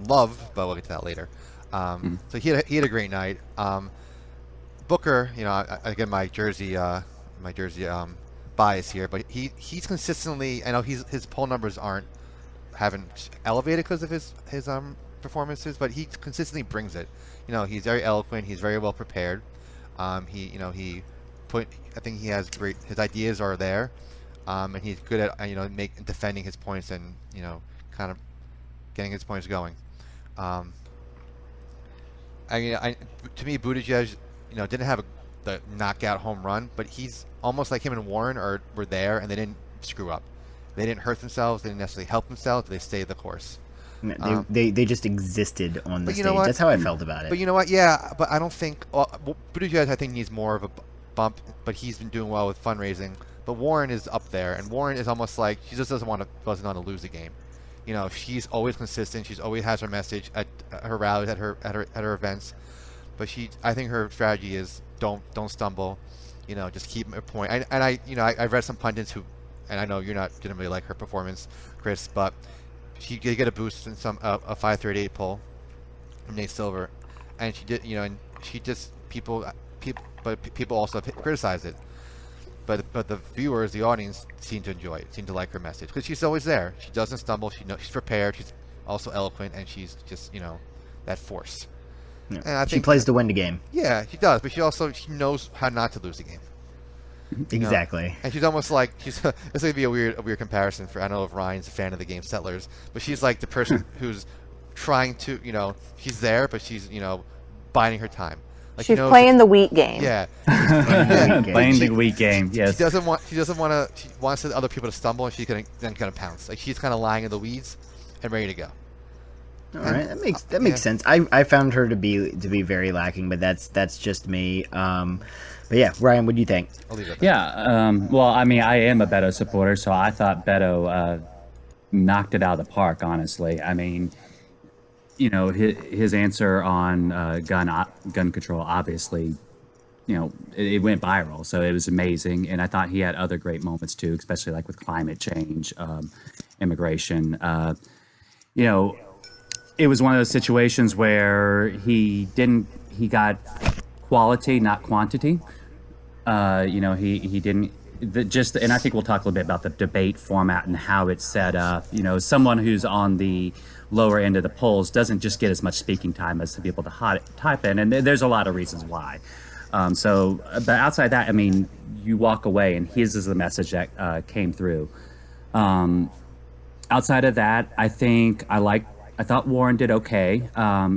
love, but we'll get to that later. So he had a great night. Booker, I get my Jersey bias here, but he's consistently. I know his poll numbers haven't elevated because of his performances, but he consistently brings it. He's very eloquent. He's very well prepared. I think he has his ideas are there, and he's good at defending his points and kind of getting his points going. To me, Buttigieg, didn't have the knockout home run, but he's almost like him and Warren were there, and they didn't screw up. They didn't hurt themselves. They didn't necessarily help themselves. They stayed the course. They just existed on the stage. That's how I felt about it. But you know what? Yeah, but I don't think Buttigieg, I think, needs more of a bump. But he's been doing well with fundraising. But Warren is up there, and Warren is almost like she just doesn't want to lose the game. She's always consistent. She's always has her message at her rallies, at her events. But I think her strategy is don't stumble. Just keep a point. I've read some pundits who, and I know didn't really like her performance, Chris, but she did get a boost in a 538 poll from Nate Silver, and she did, and she just people also criticize it. But the viewers, the audience, seem to enjoy it, seem to like her message because she's always there. She doesn't stumble. She's prepared. She's also eloquent, and she's just that force. Yeah. And I think she plays to win the game. Yeah, she does, but she knows how not to lose the game. Exactly. And she's almost like this would be a weird comparison for, I don't know if Ryan's a fan of the game Settlers, but she's like the person who's trying to she's there, but she's biding her time. Like, she's playing the wheat game. Yeah. Playing the wheat game. Yes. She doesn't want to. She wants other people to stumble, and she's then gonna pounce. Like she's kind of lying in the weeds and ready to go. All right, that makes sense. I found her to be very lacking, but that's just me. But yeah, Ryan, what do you think? I'll leave it Yeah. Well, I mean, I am a Beto supporter, so I thought Beto knocked it out of the park. Honestly, I mean, his answer on gun control, obviously, it went viral, so it was amazing. And I thought he had other great moments too, especially like with climate change, immigration. It was one of those situations where he got quality, not quantity. He didn't. And I think we'll talk a little bit about the debate format and how it's set up. Someone who's on the lower end of the polls doesn't just get as much speaking time as the people to type in, and there's a lot of reasons why. But outside that, I mean, you walk away, and his is the message that came through. Outside of that, I thought Warren did okay.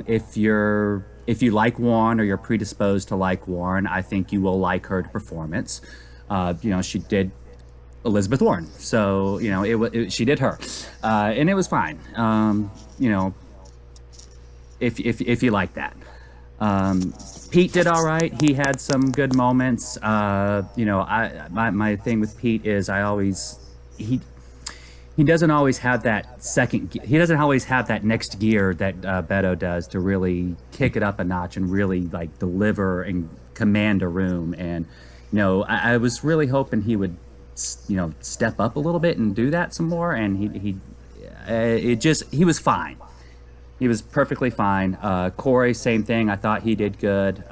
If you like Warren or you're predisposed to like Warren, I think you will like her performance. She did Elizabeth Warren, so she did her, and it was fine. If you like that. Pete did all right. He had some good moments. My thing with Pete is he doesn't always have that he doesn't always have that next gear that Beto does to really kick it up a notch and really like deliver and command a room. And I was really hoping he would step up a little bit and do that some more. And he was fine. He was perfectly fine. Corey, same thing. I thought he did good.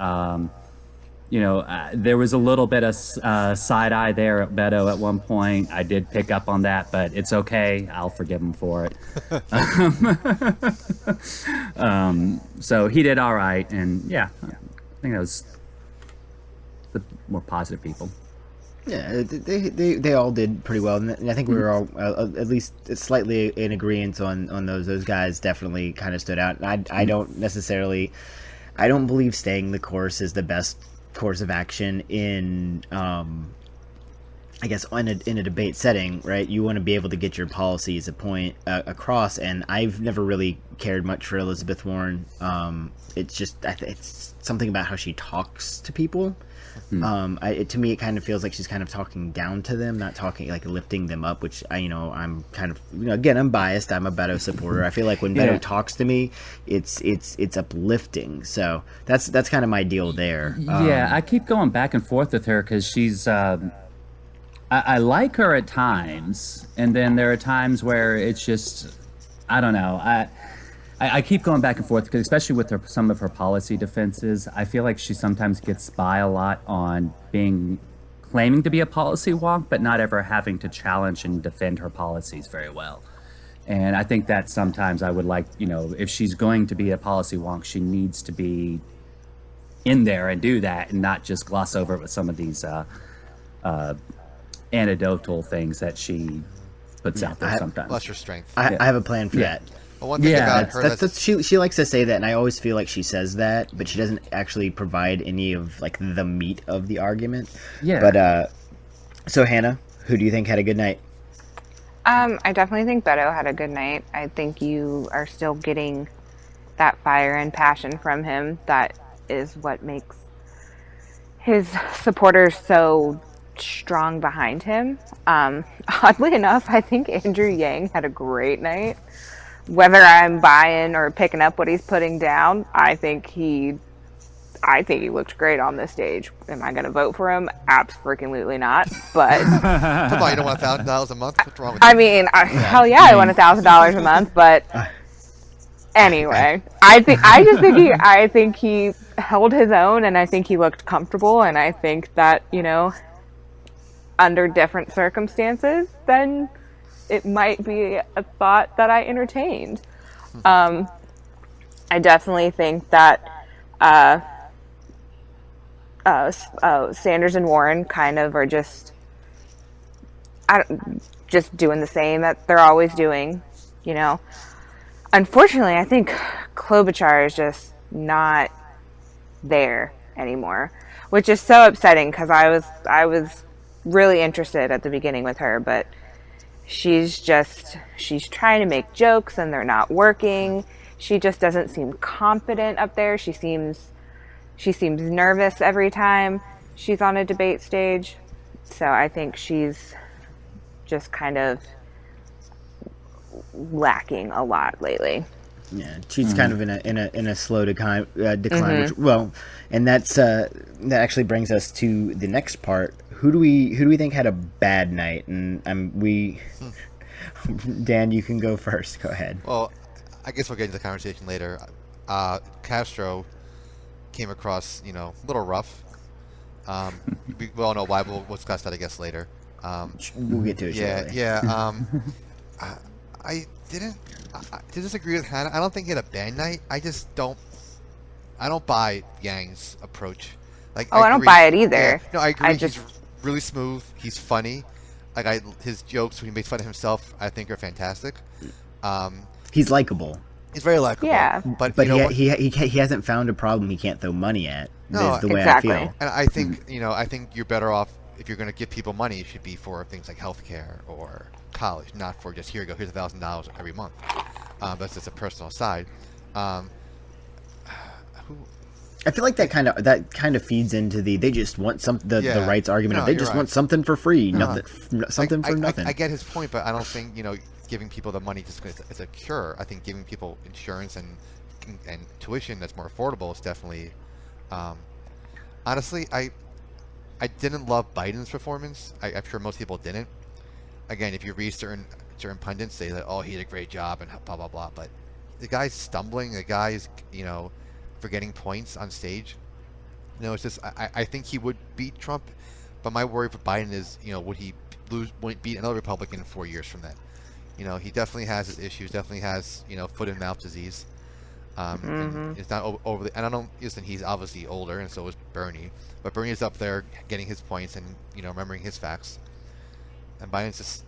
There was a little bit of side eye there at Beto at one point. I did pick up on that, but it's okay. I'll forgive him for it. So he did all right, and yeah, I think that was the more positive people. Yeah, they all did pretty well, and I think we were all at least slightly in agreement on those. Those guys definitely kind of stood out. And I don't believe staying the course is the best course of action in I guess in a debate setting, right? You want to be able to get your policies across, and I've never really cared much for Elizabeth Warren. It's just it's something about how she talks to people. To me, it kind of feels like she's kind of talking down to them, not talking like lifting them up. Which I'm kind of again, I'm biased. I'm a Beto supporter. I feel like when Beto talks to me, it's uplifting. So that's kind of my deal there. I keep going back and forth with her because she's. I like her at times, and then there are times where it's just, I don't know. I keep going back and forth because, especially with some of her policy defenses, I feel like she sometimes gets by a lot on claiming to be a policy wonk, but not ever having to challenge and defend her policies very well. And I think that sometimes I would like, if she's going to be a policy wonk, she needs to be in there and do that, and not just gloss over it with some of these anecdotal things that she puts out there sometimes. Plus your strength. I have a plan for that. Well, one thing about her she likes to say that, and I always feel like she says that, but she doesn't actually provide any of like the meat of the argument. Yeah. But so Hannah, who do you think had a good night? I definitely think Beto had a good night. I think you are still getting that fire and passion from him. That is what makes his supporters so strong behind him. Oddly enough, I think Andrew Yang had a great night. Whether I'm buying or picking up what he's putting down, I think he looked great on the stage. Am I going to vote for him? Absolutely not. But come on, you don't want $1,000 a month? What's wrong with I you? mean, hell yeah, I want $1,000 a month. But anyway, I think he held his own, and I think he looked comfortable, and I think that under different circumstances, then it might be a thought that I entertained. I definitely think that Sanders and Warren kind of are just doing the same that they're always doing, Unfortunately, I think Klobuchar is just not there anymore, which is so upsetting because I was really interested at the beginning with her, but she's trying to make jokes and they're not working. She just doesn't seem confident up there. She seems nervous every time she's on a debate stage. So I think she's just kind of lacking a lot lately. Yeah, she's kind of in a slow decline, which, and that actually brings us to the next part. Who do we think had a bad night? And Dan, you can go first. Go ahead. Well, I guess we'll get into the conversation later. Castro came across, a little rough. We all know why. We'll discuss that, I guess, later. We'll get to it. Yeah. I didn't. To disagree with Hannah, I don't think he had a bad night. I don't buy Yang's approach. Like, I don't buy it either. Yeah. No, I agree. He's really smooth. He's funny. His jokes when he makes fun of himself, I think, are fantastic. He's likable. He's very likable. Yeah. But he hasn't found a problem he can't throw money at. No, is the way exactly. I feel. And I think I think you're better off if you're going to give people money. It should be for things like healthcare or college, not for just here you go. Here's $1,000 every month. That's just a personal side. I feel like that kind of feeds into they just want the rights argument. They just want something for free, something for nothing. I get his point, but I don't think giving people the money just is a cure. I think giving people insurance and tuition that's more affordable is definitely. Honestly, I didn't love Biden's performance. I'm sure most people didn't. Again, if you read certain pundits say that, oh, he did a great job and blah blah blah, but the guy's stumbling. The guy's forgetting points on stage. It's just I think he would beat Trump, but my worry for Biden is would he beat another Republican 4 years from then? He definitely has his issues. Definitely has foot and mouth disease. And it's not overly. And I don't listen. He's obviously older, and so is Bernie. But Bernie is up there getting his points and remembering his facts. And Biden's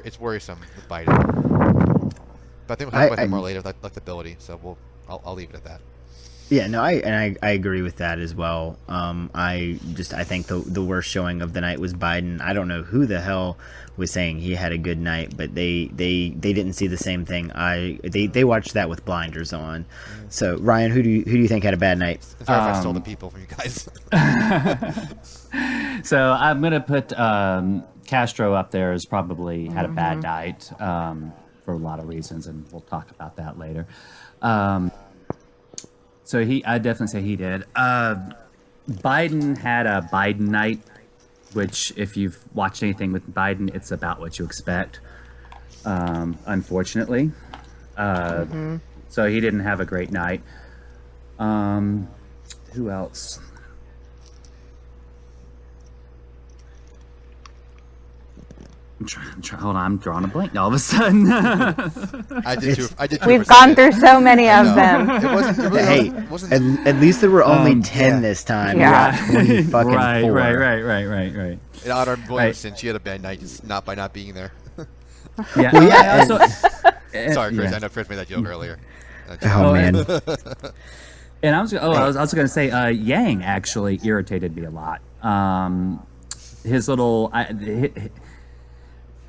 it's worrisome with Biden. But I think we'll talk about him more later, electability. So I'll leave it at that. Yeah, no, I agree with that as well. I think the worst showing of the night was Biden. I don't know who the hell was saying he had a good night, but they didn't see the same thing. They watched that with blinders on. So Ryan, who do you think had a bad night? Sorry if I stole the people from you guys. So I'm gonna put Castro up there as probably had a bad night for a lot of reasons, and we'll talk about that later. So I definitely say he did. Biden had a Biden night, which if you've watched anything with Biden, it's about what you expect, unfortunately. So he didn't have a great night. Who else? Hold on, I'm drawing a blank all of a sudden. I did too. We've gone through so many of them. At least there were only 10 this time. Yeah. 20 fucking Right. four. Right. In honor of Williamson, she had a bad night just by not being there. Yeah. Well, yeah. Sorry, Chris. Yeah. I know Chris made that joke earlier. Oh man. And I was also going to say, Yang actually irritated me a lot.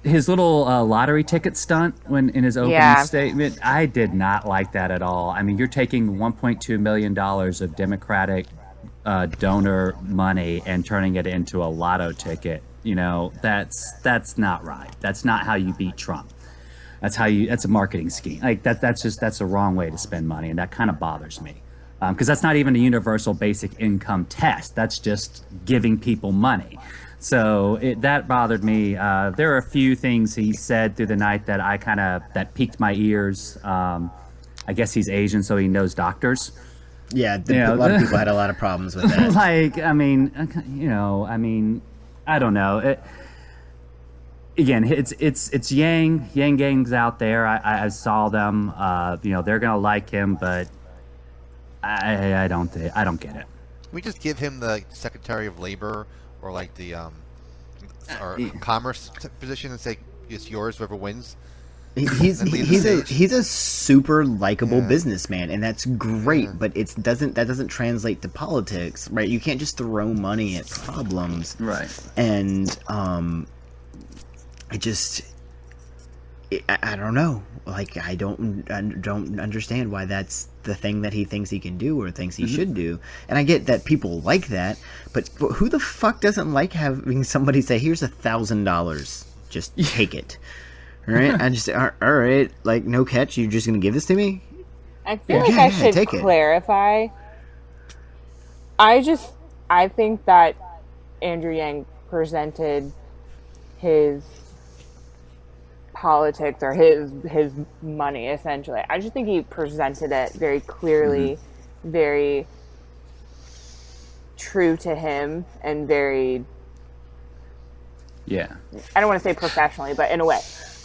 His little lottery ticket stunt in his opening statement, I did not like that at all. I mean, you're taking $1.2 million of Democratic donor money and turning it into a lotto ticket. You know, that's not right. That's not how you beat Trump. That's a marketing scheme. Like that's the wrong way to spend money, and that kind of bothers me. Because that's not even a universal basic income test. That's just giving people money. So that bothered me. There are a few things he said through the night that that piqued my ears. I guess he's Asian, so he knows doctors. Yeah, a lot of people had a lot of problems with that. I don't know. Again, it's Yang. Yang Gang's out there. I saw them. They're gonna like him, but I don't get it. Can we just give him the Secretary of Labor or like the Commerce position and say it's yours, whoever wins? He's a super likable businessman, and that's great. But that doesn't translate to politics, right? You can't just throw money at problems, right? And I don't know. Like I don't understand why that's the thing that he thinks he can do or thinks he should do. And I get that people like that, but who the fuck doesn't like having somebody say, "Here's $1,000, just take it." All right, all right, like no catch. You're just gonna give this to me? I feel like I should clarify. I think that Andrew Yang presented his politics or his money essentially. I just think he presented it very clearly, very true to him, and very I don't want to say professionally, but in a way.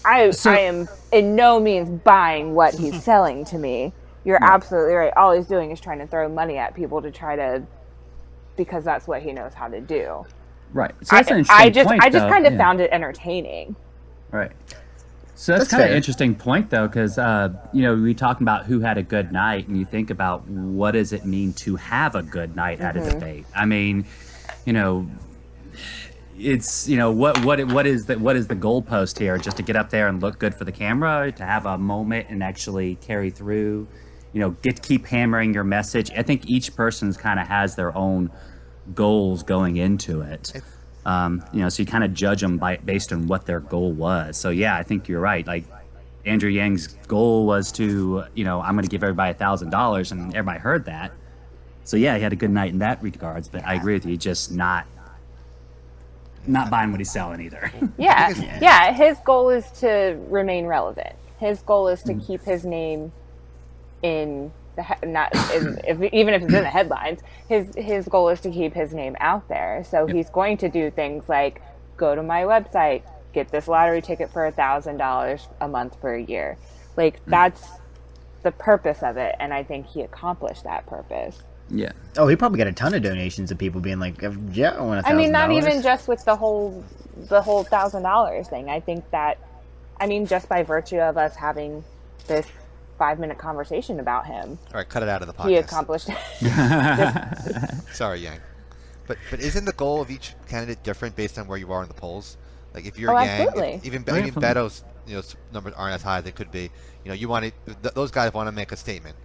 I am in no means buying what he's selling to me. You're absolutely right. All he's doing is trying to throw money at people because that's what he knows how to do. Right. So that's an interesting point, I just kind of found it entertaining. Right. So that's kind of an interesting point, though, because, we talk about who had a good night, and you think about what does it mean to have a good night at a debate. I mean, it's what is the goalpost here? Just to get up there and look good for the camera, to have a moment and actually carry through, keep hammering your message. I think each person kind of has their own goals going into it. So you kind of judge them based on what their goal was. So yeah, I think you're right. Like Andrew Yang's goal was to, I'm going to give everybody $1,000, and everybody heard that. So yeah, he had a good night in that regards. But I agree with you, just not buying what he's selling either. Yeah. His goal is to remain relevant. His goal is to keep his name in even if it's in the headlines. His goal is to keep his name out there. So he's going to do things like go to my website, get this lottery ticket for $1,000 a month for a year. Like that's the purpose of it, and I think he accomplished that purpose. Yeah. Oh, he probably got a ton of donations of people being like, "Yeah, I want $1,000." I mean, not even just with the whole $1,000 thing. I think that, just by virtue of us having this 5-minute conversation about him. All right, cut it out of the podcast. He accomplished. Sorry, Yang. But isn't the goal of each candidate different based on where you are in the polls? Like if you're Yang, even Beto's numbers aren't as high as they could be. You want to, those guys want to make a statement.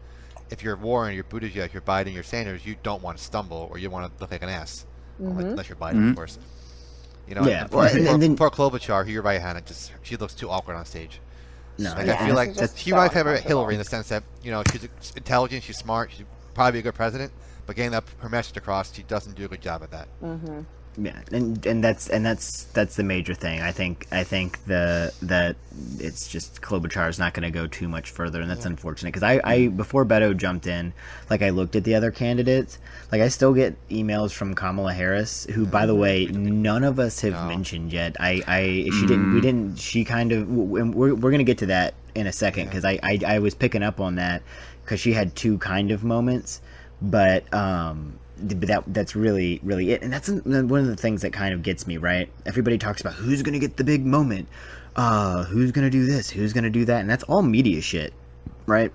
If you're Warren, you're Buttigieg, you're Biden, you're Sanders, you don't want to stumble or you want to look like an ass, unless you're Biden, of course. Poor Klobuchar, who you're right, Hannah, she looks too awkward on stage. No, I feel like she might have a Hillary in the sense that she's intelligent, she's smart, she's probably a good president, but getting her message across, she doesn't do a good job at that. Mm-hmm. Yeah, and that's the major thing. I think that it's just Klobuchar's not going to go too much further, and that's unfortunate because I before Beto jumped in, I looked at the other candidates. I still get emails from Kamala Harris, who, by the way, none of us have mentioned yet. She kind of, and we're going to get to that in a second because I was picking up on that because she had two kind of moments, but that's really it, and that's one of the things that kind of gets me, right? Everybody talks about who's gonna get the big moment, who's gonna do this, who's gonna do that, and that's all media shit, right?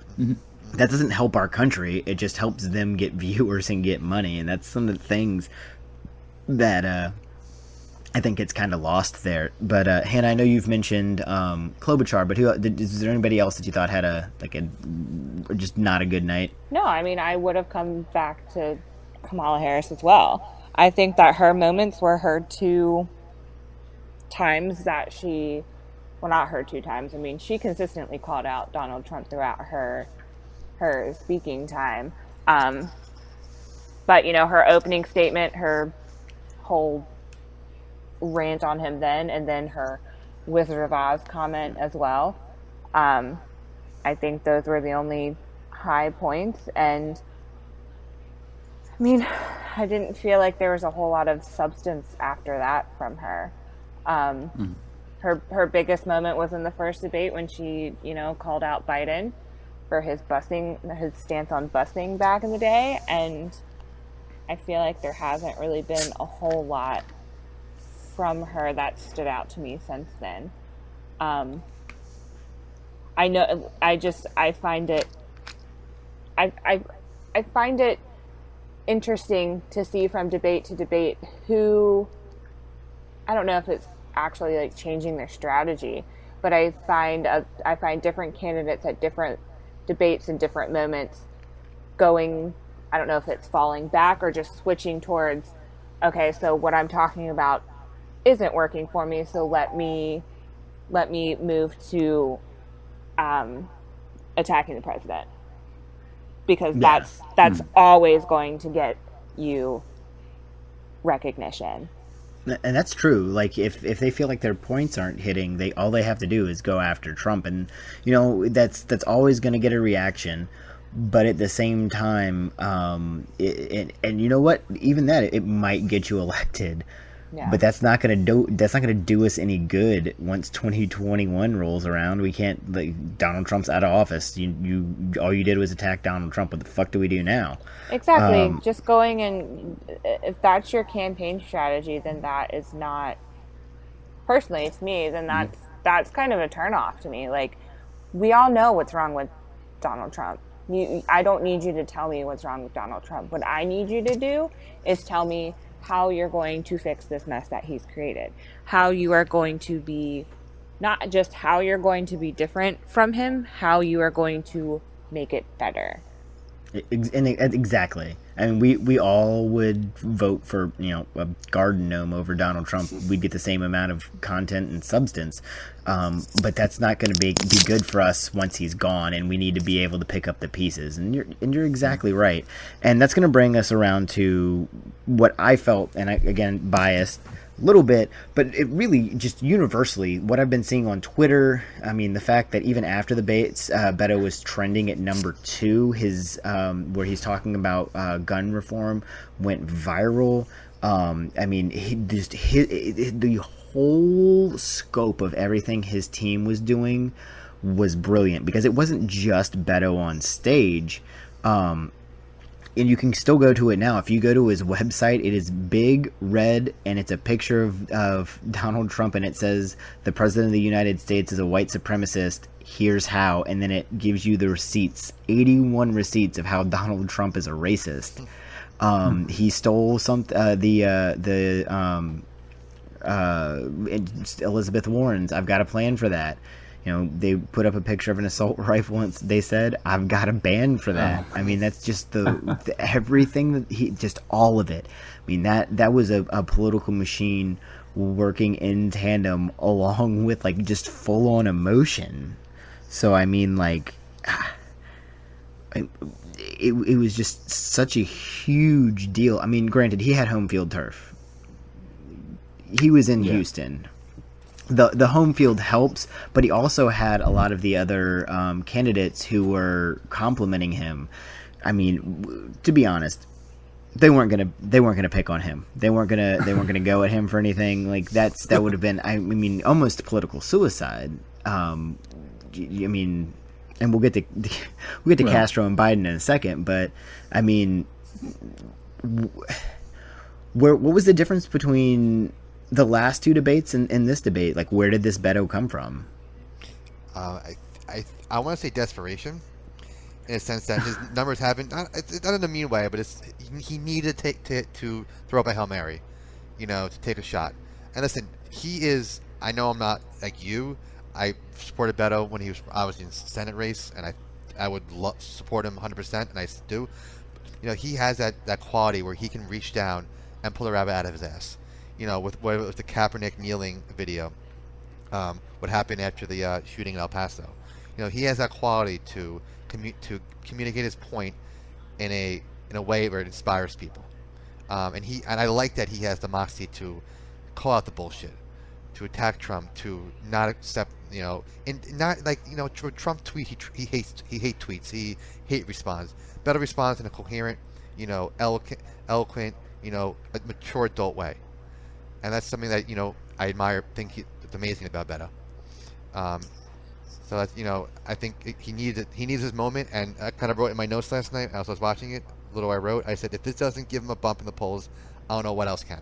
That doesn't help our country. It just helps them get viewers and get money, and that's some of the things that I think it's kind of lost there. But Hannah, I know you've mentioned Klobuchar, but is there anybody else that you thought had a just not a good night? No, I mean, I would have come back to Kamala Harris as well. I think that her moments were her two times that not her two times. I mean, she consistently called out Donald Trump throughout her speaking time. But, her opening statement, her whole rant on him then, and then her Wizard of Oz comment as well. I think those were the only high points, and I mean, I didn't feel like there was a whole lot of substance after that from her. Her biggest moment was in the first debate when she, called out Biden for his stance on busing back in the day, and I feel like there hasn't really been a whole lot from her that stood out to me since then. I find it interesting to see from debate to debate who, I don't know if it's actually changing their strategy, but I find different candidates at different debates and different moments going, I don't know if it's falling back or just switching towards, okay, so what I'm talking about isn't working for me, so let me move to attacking the president. Because that's always going to get you recognition. And that's true. If they feel like their points aren't hitting, all they have to do is go after Trump, and that's always going to get a reaction. But at the same time, and you know what? Even that, it might get you elected. Yeah. But that's not going to do us any good once 2021 rolls around. We can't, Donald Trump's out of office. You all you did was attack Donald Trump. What the fuck do we do now? Exactly. Just going, and if that's your campaign strategy, then that is not, personally to me, then that's kind of a turnoff to me. We all know what's wrong with Donald Trump. I don't need you to tell me what's wrong with Donald Trump. What I need you to do is tell me how you're going to fix this mess that he's created. How you are going to be, not just how you're going to be different from him, how you are going to make it better. Exactly. I mean, we all would vote for, a garden gnome over Donald Trump. We'd get the same amount of content and substance. But that's not going to be good for us once he's gone, and we need to be able to pick up the pieces. And you're exactly right. And that's going to bring us around to what I felt, and again, biased a little bit, but it really just universally what I've been seeing on Twitter. I mean, the fact that even after the debates, Beto was trending at number 2. His where he's talking about gun reform went viral. I mean, the whole scope of everything his team was doing was brilliant, because it wasn't just Beto on stage. and you can still go to it now. If you go to his website, it is big red, and it's a picture of Donald Trump, and it says, "The President of the United States is a white supremacist. Here's how." And then it gives you the receipts, 81 receipts of how Donald Trump is a racist. He stole Elizabeth Warren's "I've got a plan for that." You know, they put up a picture of an assault rifle and they said, "I've got a ban for that." I mean, that's just the everything that just all of it. I mean, that was a political machine working in tandem along with like just full on emotion. So, I mean, like, it was just such a huge deal. I mean, granted, he had home field turf. He was in Houston. The home field helps, but he also had a lot of the other candidates who were complimenting him. I mean, to be honest, they weren't gonna pick on him. They weren't gonna go at him for anything. Like that would have been, I mean, almost political suicide. I mean, and we'll get to Castro and Biden in a second, but I mean, what was the difference between the last two debates and this debate? Like, where did this Beto come from? I want to say desperation, in a sense that his numbers haven't, not in a mean way, but he needed to throw up a Hail Mary, to take a shot. And listen, he is, I know I'm not like you. I supported Beto when I was in Senate race, and I would support him 100%, and I do. He has that quality where he can reach down and pull a rabbit out of his ass. With the Kaepernick kneeling video, what happened after the shooting in El Paso. He has that quality to communicate his point in a way where it inspires people. And I like that he has the moxie to call out the bullshit, to attack Trump, to not accept, and not like, Trump tweet, he hate tweets, he hate responds. Better responds in a coherent, eloquent, a mature adult way. And that's something that, I admire, think it's amazing about Beto. So that's, I think he needs his moment, and I kind of wrote in my notes last night as I was watching it, little I wrote, I said, if this doesn't give him a bump in the polls, I don't know what else can.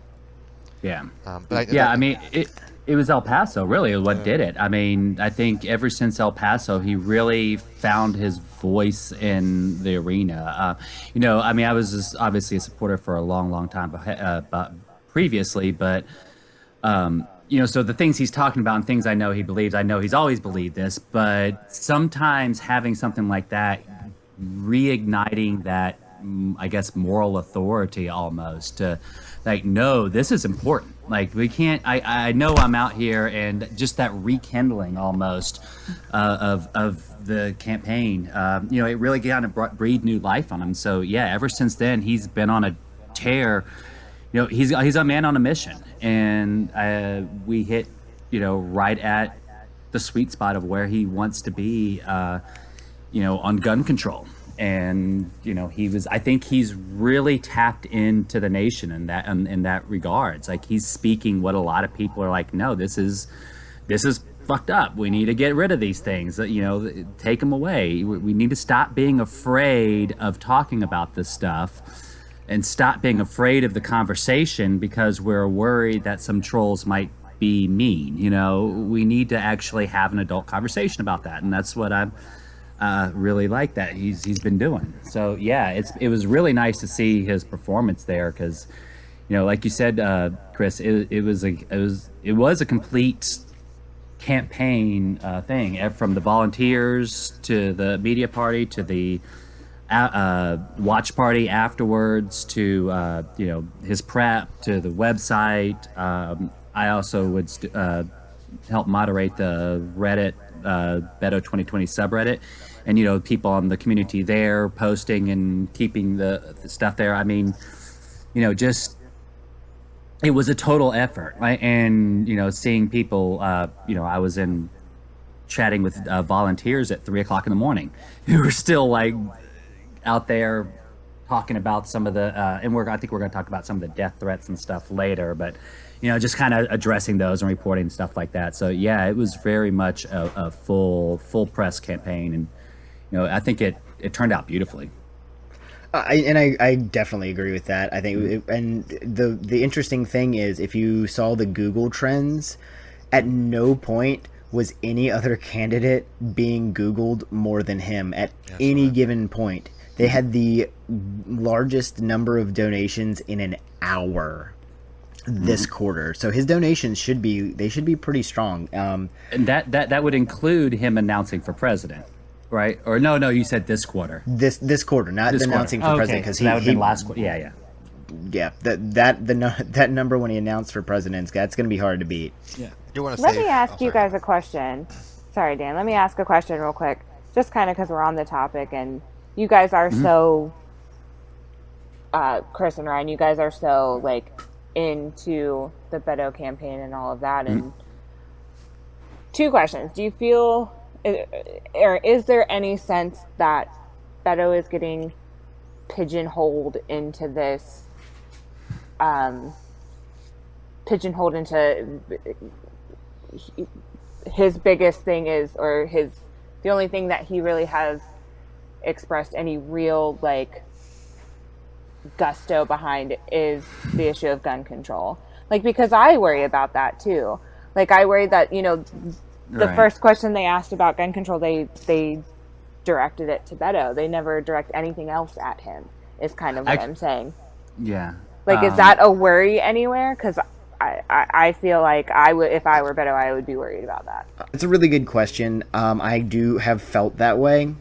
Yeah. I mean, it was El Paso really what did it. I mean, I think ever since El Paso, he really found his voice in the arena. I mean, I was just obviously a supporter for a long time previously, but so the things he's talking about and things I know he believes, I know he's always believed this, but sometimes having something like that, reigniting that, I guess, moral authority almost to like, no, this is important. Like, we can't, I know I'm out here, and just that rekindling almost of the campaign, it really kind of breathed new life on him. So yeah, ever since then, he's been on a tear. He's a man on a mission, and we hit, right at the sweet spot of where he wants to be, on gun control. And I think he's really tapped into the nation in that regards. Like, he's speaking what a lot of people are like, no, this is fucked up. We need to get rid of these things. Take them away. We need to stop being afraid of talking about this stuff. And stop being afraid of the conversation because we're worried that some trolls might be mean. We need to actually have an adult conversation about that, and that's what I really like that he's been doing. So yeah, it was really nice to see his performance there because, like you said, Chris, it was a complete campaign thing, from the volunteers to the media party to the watch party afterwards to his prep to the website. I also would help moderate the Reddit Beto 2020 subreddit, and people on the community there posting and keeping the stuff there. I mean, just it was a total effort, right? And seeing people, I was chatting with volunteers at 3:00 in the morning who were still like out there talking about some of the and I think we're going to talk about some of the death threats and stuff later, but just kind of addressing those and reporting stuff like that. So yeah, it was very much a full press campaign, and I think it turned out beautifully. I definitely agree with that. I think, and the interesting thing is, if you saw the Google trends, at no point was any other candidate being Googled more than him at any given point. They had the largest number of donations in an hour this quarter. So his donations should be pretty strong. And that would include him announcing for president, right? Or no, you said this quarter. This quarter, not this announcing quarter. for president, because that would have been last quarter. Yeah. That number when he announced for president, that's going to be hard to beat. Yeah. You want to Let me ask you guys a question. Sorry, Dan. Let me ask a question real quick, just kind of because we're on the topic, and you guys are so, Chris and Ryan, you guys are so like into the Beto campaign and all of that. And two questions: do you feel, or is there any sense that Beto is getting pigeonholed into this? Pigeonholed into his biggest thing is, or the only thing that he really has expressed any real like gusto behind is the issue of gun control. Like, because I worry about that too. Like, I worry that, the first question they asked about gun control, they directed it to Beto. They never direct anything else at him, is kind of what I'm saying. Yeah. Like, is that a worry anywhere? Because I feel like if I were Beto, I would be worried about that. It's a really good question. I do have felt that way,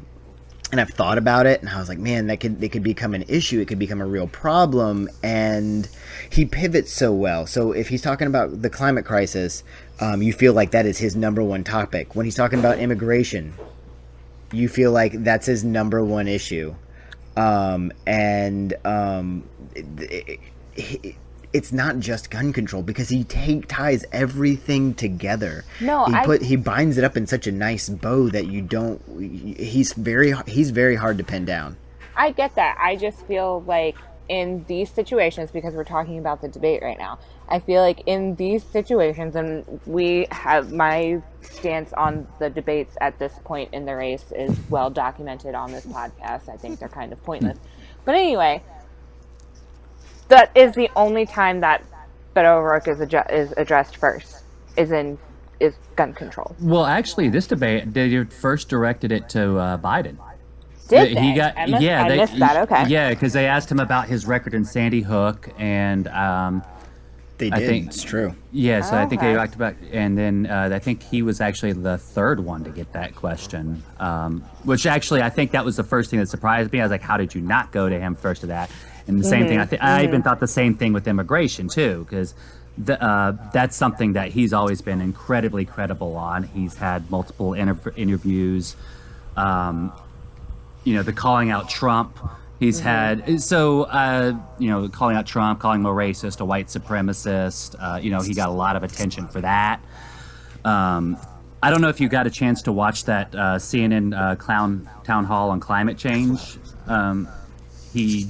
and I've thought about it, and I was like, man, it could become an issue. It could become a real problem. And he pivots so well. So if he's talking about the climate crisis, you feel like that is his number one topic. When he's talking about immigration, you feel like that's his number one issue. It's not just gun control, because he ties everything together. No, he binds it up in such a nice bow that you don't. He's very hard to pin down. I get that. I just feel like in these situations, because we're talking about the debate right now, I feel like in these situations, and we have my stance on the debates at this point in the race is well documented on this podcast. I think they're kind of pointless, but anyway. That is the only time that Beto O'Rourke is addressed first, is gun control. Well, actually, this debate, they first directed it to Biden. Did they? I missed that. Okay. Yeah, because they asked him about his record in Sandy Hook, and they did. I think it's true. Yeah, so I think they talked about, and then I think he was actually the third one to get that question. Which actually, I think that was the first thing that surprised me. I was like, how did you not go to him first to that? And the same thing, I even thought the same thing with immigration too, because that's something that he's always been incredibly credible on. He's had multiple interviews, the calling out Trump. He's had calling out Trump, calling him a racist, a white supremacist. He got a lot of attention for that. I don't know if you got a chance to watch that CNN town hall on climate change. He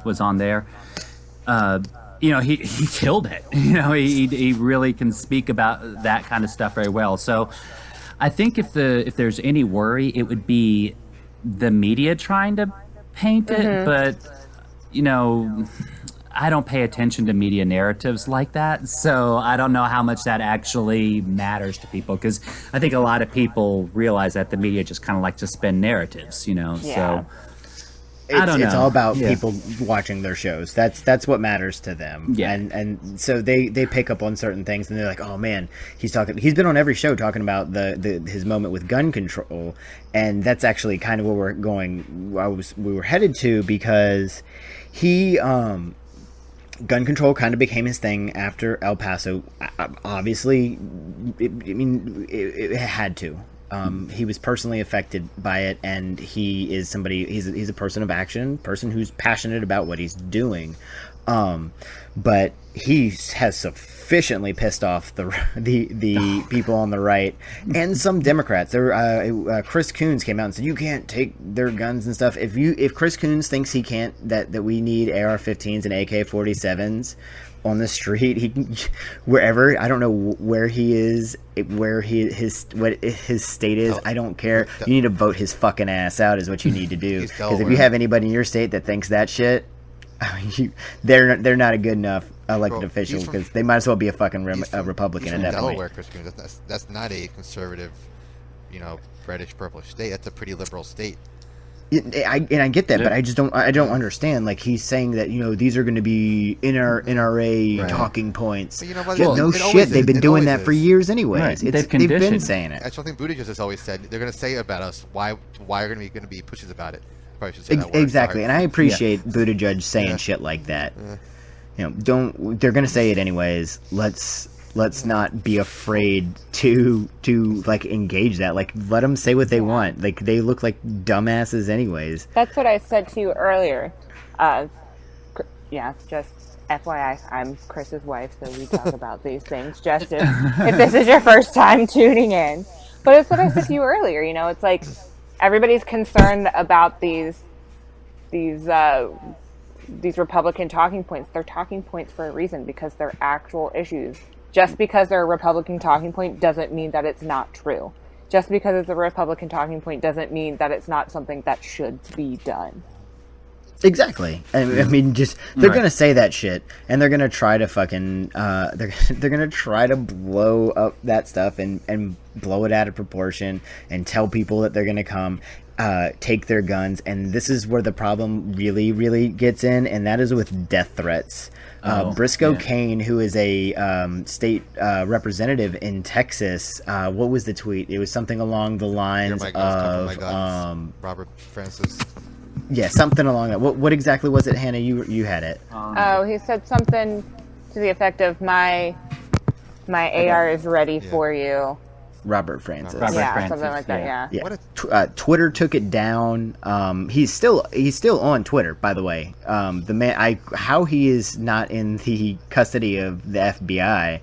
was on there. He killed it. He really can speak about that kind of stuff very well. So I think if there's any worry, it would be the media trying to paint it. But I don't pay attention to media narratives like that, so I don't know how much that actually matters to people, because I think a lot of people realize that the media just kind of like to spin narratives, so I don't know. It's all about people watching their shows. That's what matters to them. Yeah. And so they pick up on certain things, and they're like, oh man, he's been on every show talking about his moment with gun control, and that's actually kind of where we're going. We were headed to, because he gun control kind of became his thing after El Paso. Obviously, it had to. He was personally affected by it, and he is somebody. He's a person of action, person who's passionate about what he's doing. But he has sufficiently pissed off the people on the right and some Democrats. Chris Coons came out and said you can't take their guns and stuff. If Chris Coons thinks he can't, that we need AR-15s and AK-47s, on the street. He can, wherever, I don't know where he is, what his state is. I don't care. You need to vote his fucking ass out is what you need to do. Because if you have anybody in your state that thinks that shit, I mean, they're not a good enough elected official, because they might as well be a fucking Republican at that Delaware, point. That's not a conservative, reddish purplish state. That's a pretty liberal state. I get that, but I don't understand. Like, he's saying that these are going to be NRA talking points. But you know what? No shit, they've been doing that for years anyways. Right. They've been saying it. That's something Buttigieg has always said. They're going to say about us. Why are going to be pushes about it? Probably should say that word. Exactly, and I appreciate Buttigieg saying shit like that. They're going to say it anyways. Let's not be afraid to like engage that. Like, let them say what they want. Like, they look like dumbasses anyways. That's what I said to you earlier. Just FYI, I'm Chris's wife, so we talk about these things just if this is your first time tuning in. But it's what I said to you earlier. It's like everybody's concerned about these Republican talking points. They're talking points for a reason, because they're actual issues. Just because they're a Republican talking point doesn't mean that it's not true. Just because it's a Republican talking point doesn't mean that it's not something that should be done. Exactly. I mean, they're gonna say that shit, and they're gonna try to fucking they're gonna try to blow up that stuff and blow it out of proportion and tell people that they're gonna come take their guns. And this is where the problem really, really gets in, and that is with death threats. Briscoe Kane, who is a state representative in Texas, what was the tweet? It was something along the lines of Robert Francis. Yeah, something along that. What exactly was it, Hannah? You had it. He said something to the effect of my AR is ready for you. Robert Francis. Something like that. Yeah. Twitter took it down. He's still on Twitter, by the way. The man, how he is not in the custody of the FBI,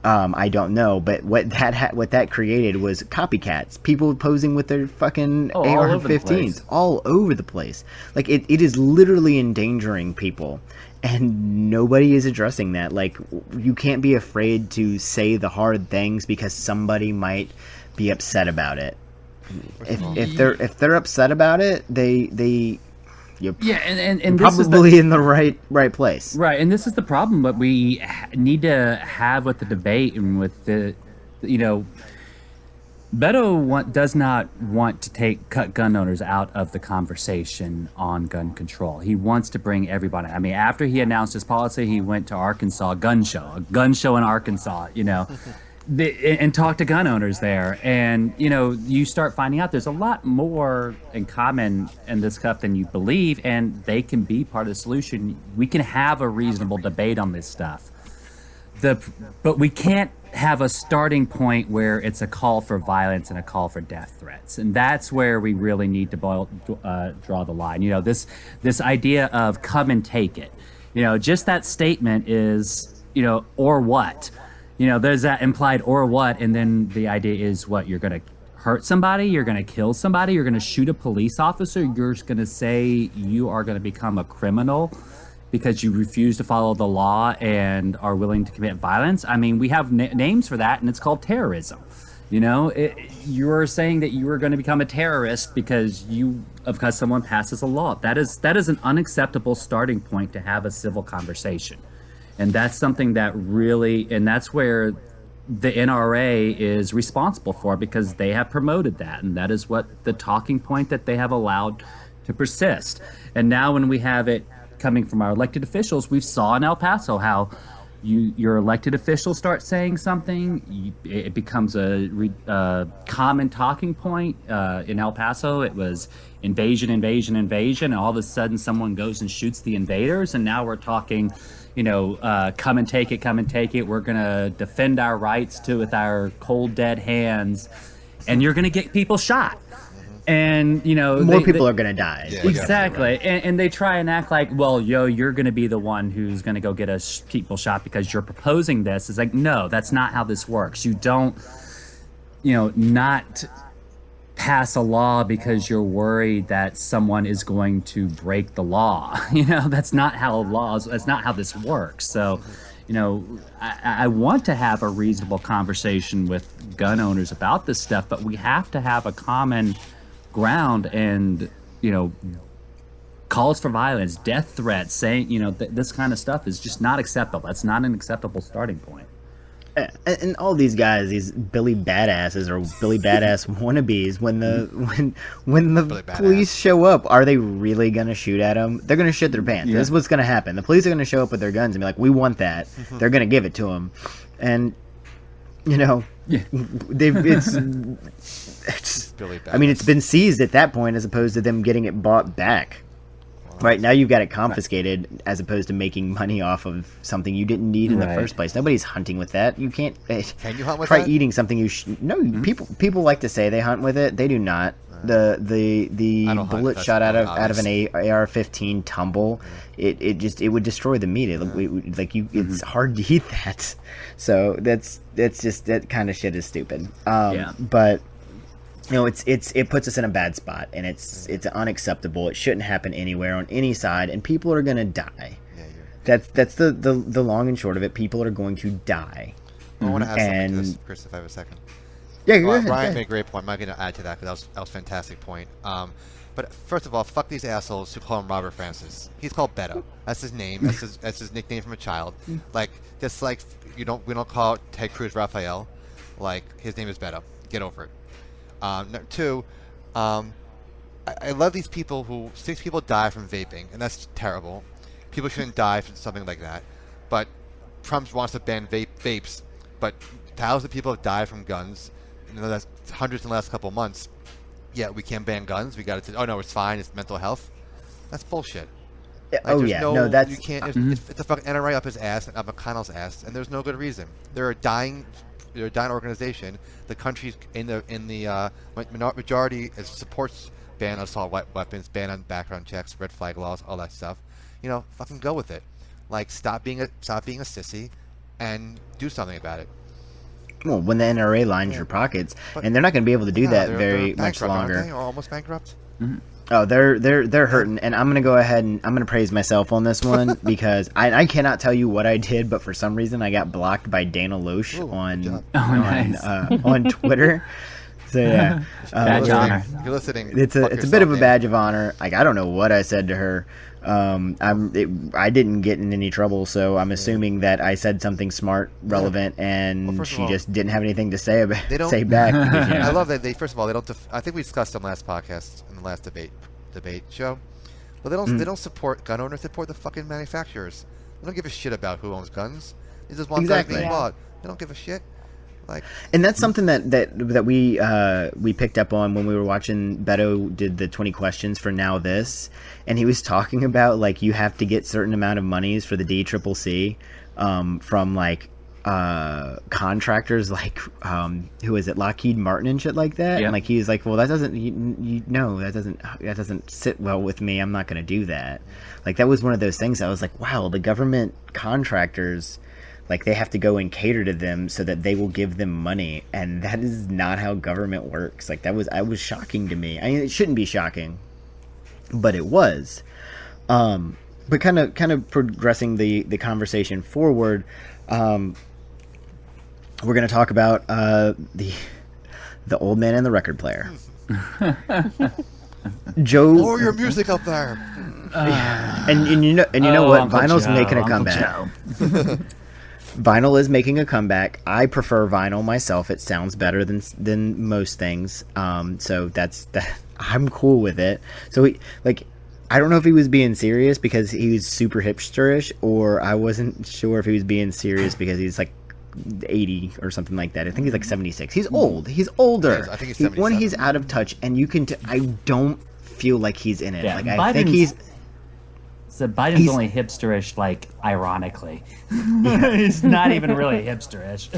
I don't know. But what that created was copycats, people posing with their fucking AR-15s all over the place. Like, it is literally endangering people. And nobody is addressing that. Like, you can't be afraid to say the hard things because somebody might be upset about it. If they're upset about it, you're probably in the right place. Right, and this is the problem. But we need to have with the debate and with the, Beto does not want to cut gun owners out of the conversation on gun control. He wants to bring everybody. I mean, after he announced his policy, he went to Arkansas, a gun show in Arkansas, and talked to gun owners there. And, you start finding out there's a lot more in common in this stuff than you believe, and they can be part of the solution. We can have a reasonable debate on this stuff. But we can't have a starting point where it's a call for violence and a call for death threats, and that's where we really need to draw the line. This idea of come and take it. Just that statement is or what. There's that implied or what, and then the idea is what, you're going to hurt somebody, you're going to kill somebody, you're going to shoot a police officer, you're going to say you are going to become a criminal because you refuse to follow the law and are willing to commit violence. I mean, we have names for that, and it's called terrorism. You're saying that you are going to become a terrorist because someone passes a law. That is an unacceptable starting point to have a civil conversation. And that's something that and that's where the NRA is responsible for, because they have promoted that. And that is what the talking point that they have allowed to persist. And now when we have it coming from our elected officials, we saw in El Paso how your elected officials start saying something, it becomes a common talking point. In El Paso, it was invasion, and all of a sudden someone goes and shoots the invaders, and now we're talking, come and take it. We're going to defend our rights with our cold, dead hands, and you're going to get people shot. And more people are going to die. Yeah, exactly. Right. And they try and act like, well, you're going to be the one who's going to go get us people shot because you're proposing this. It's like, no, that's not how this works. You don't not pass a law because you're worried that someone is going to break the law. That's not how that's not how this works. So I want to have a reasonable conversation with gun owners about this stuff, but we have to have a common ground and, calls for violence, death threats, saying, this kind of stuff is just not acceptable. That's not an acceptable starting point. And all these guys, these Billy Badasses or Billy Badass wannabes, when the police show up, are they really gonna shoot at them? They're gonna shit their pants. Yeah. This is what's gonna happen. The police are gonna show up with their guns and be like, "We want that." They're gonna give it to them, and it's Billy Badass. I mean, it's been seized at that point as opposed to them getting it bought back. Right, now you've got it confiscated as opposed to making money off of something you didn't need in the first place. Nobody's hunting with that. You can't. Can you hunt with try that? Eating something you no. People like to say they hunt with it. They do not. The bullet shot out of an AR-15 tumble. It would destroy the meat. It's hard to eat that. So that's just that kind of shit is stupid. But. It puts us in a bad spot, and it's unacceptable. It shouldn't happen anywhere on any side, and people are going to die. That's the long and short of it. People are going to die. I want to add something to this, Chris, if I have a second. Yeah, go ahead. Brian made a great point. I'm not going to add to that because that was a fantastic point. But first of all, fuck these assholes who call him Robert Francis. He's called Beto. That's his name. That's his nickname from a child. We don't call Ted Cruz Raphael. His name is Beto. Get over it. Two, I love these people who 6 people die from vaping, and that's terrible. People shouldn't die from something like that. But Trump wants to ban vapes, but thousands of people have died from guns. That's hundreds in the last couple of months. Yeah, we can't ban guns. We got to. Oh no, it's fine. It's mental health. That's bullshit. That's you can't. It's a fucking NRA up his ass and up McConnell's ass, and there's no good reason. They're a dying organization. The country's in the majority supports ban on assault weapons, ban on background checks, red flag laws, all that stuff. Fucking go with it. Stop being a sissy, and do something about it. Well, when the NRA lines your pockets, and they're not going to be able to do that very much longer. Aren't they? Or almost bankrupt. Mm-hmm. Oh, they're hurting, and I'm gonna go ahead and I'm gonna praise myself on this one because I cannot tell you what I did, but for some reason I got blocked by Dana Loesch on Twitter. So yeah, badge of honor. You're listening. It's a bit of a badge of honor. I don't know what I said to her. I didn't get in any trouble, so I'm assuming that I said something smart, relevant, and she just didn't have anything to say back. Because, I love that they first of all they don't. I think we discussed them last podcast in the last debate show, but they don't support gun owners. They support the fucking manufacturers. They don't give a shit about who owns guns. They just want guns being bought. They don't give a shit. And that's something that we picked up on when we were watching. Beto did the 20 questions for Now This, and he was talking about you have to get certain amount of monies for the DCCC from contractors who is it, Lockheed Martin and shit like that. Yep. And he was like, well, that doesn't that doesn't sit well with me. I'm not going to do that. That was one of those things. I was like, wow, the government contractors. They have to go and cater to them so that they will give them money, and that is not how government works. That was shocking to me. I mean, it shouldn't be shocking, but it was. But kind of progressing the conversation forward, we're going to talk about the old man and the record player. Joe, lower your music up there. And you know what? Vinyl's making a comeback. Vinyl is making a comeback. I prefer vinyl myself. It sounds better than most things. So that's that. I'm cool with it. So I don't know if he was being serious because he was super hipsterish, or I wasn't sure if he was being serious because he's 80 or something like that. I think he's 76. He's old. He's older. Yes, I think he's 77. When he's out of touch, and you can. I don't feel like he's in it. Yeah, I think he's. So Biden's only hipsterish, ironically. He's not even really hipsterish.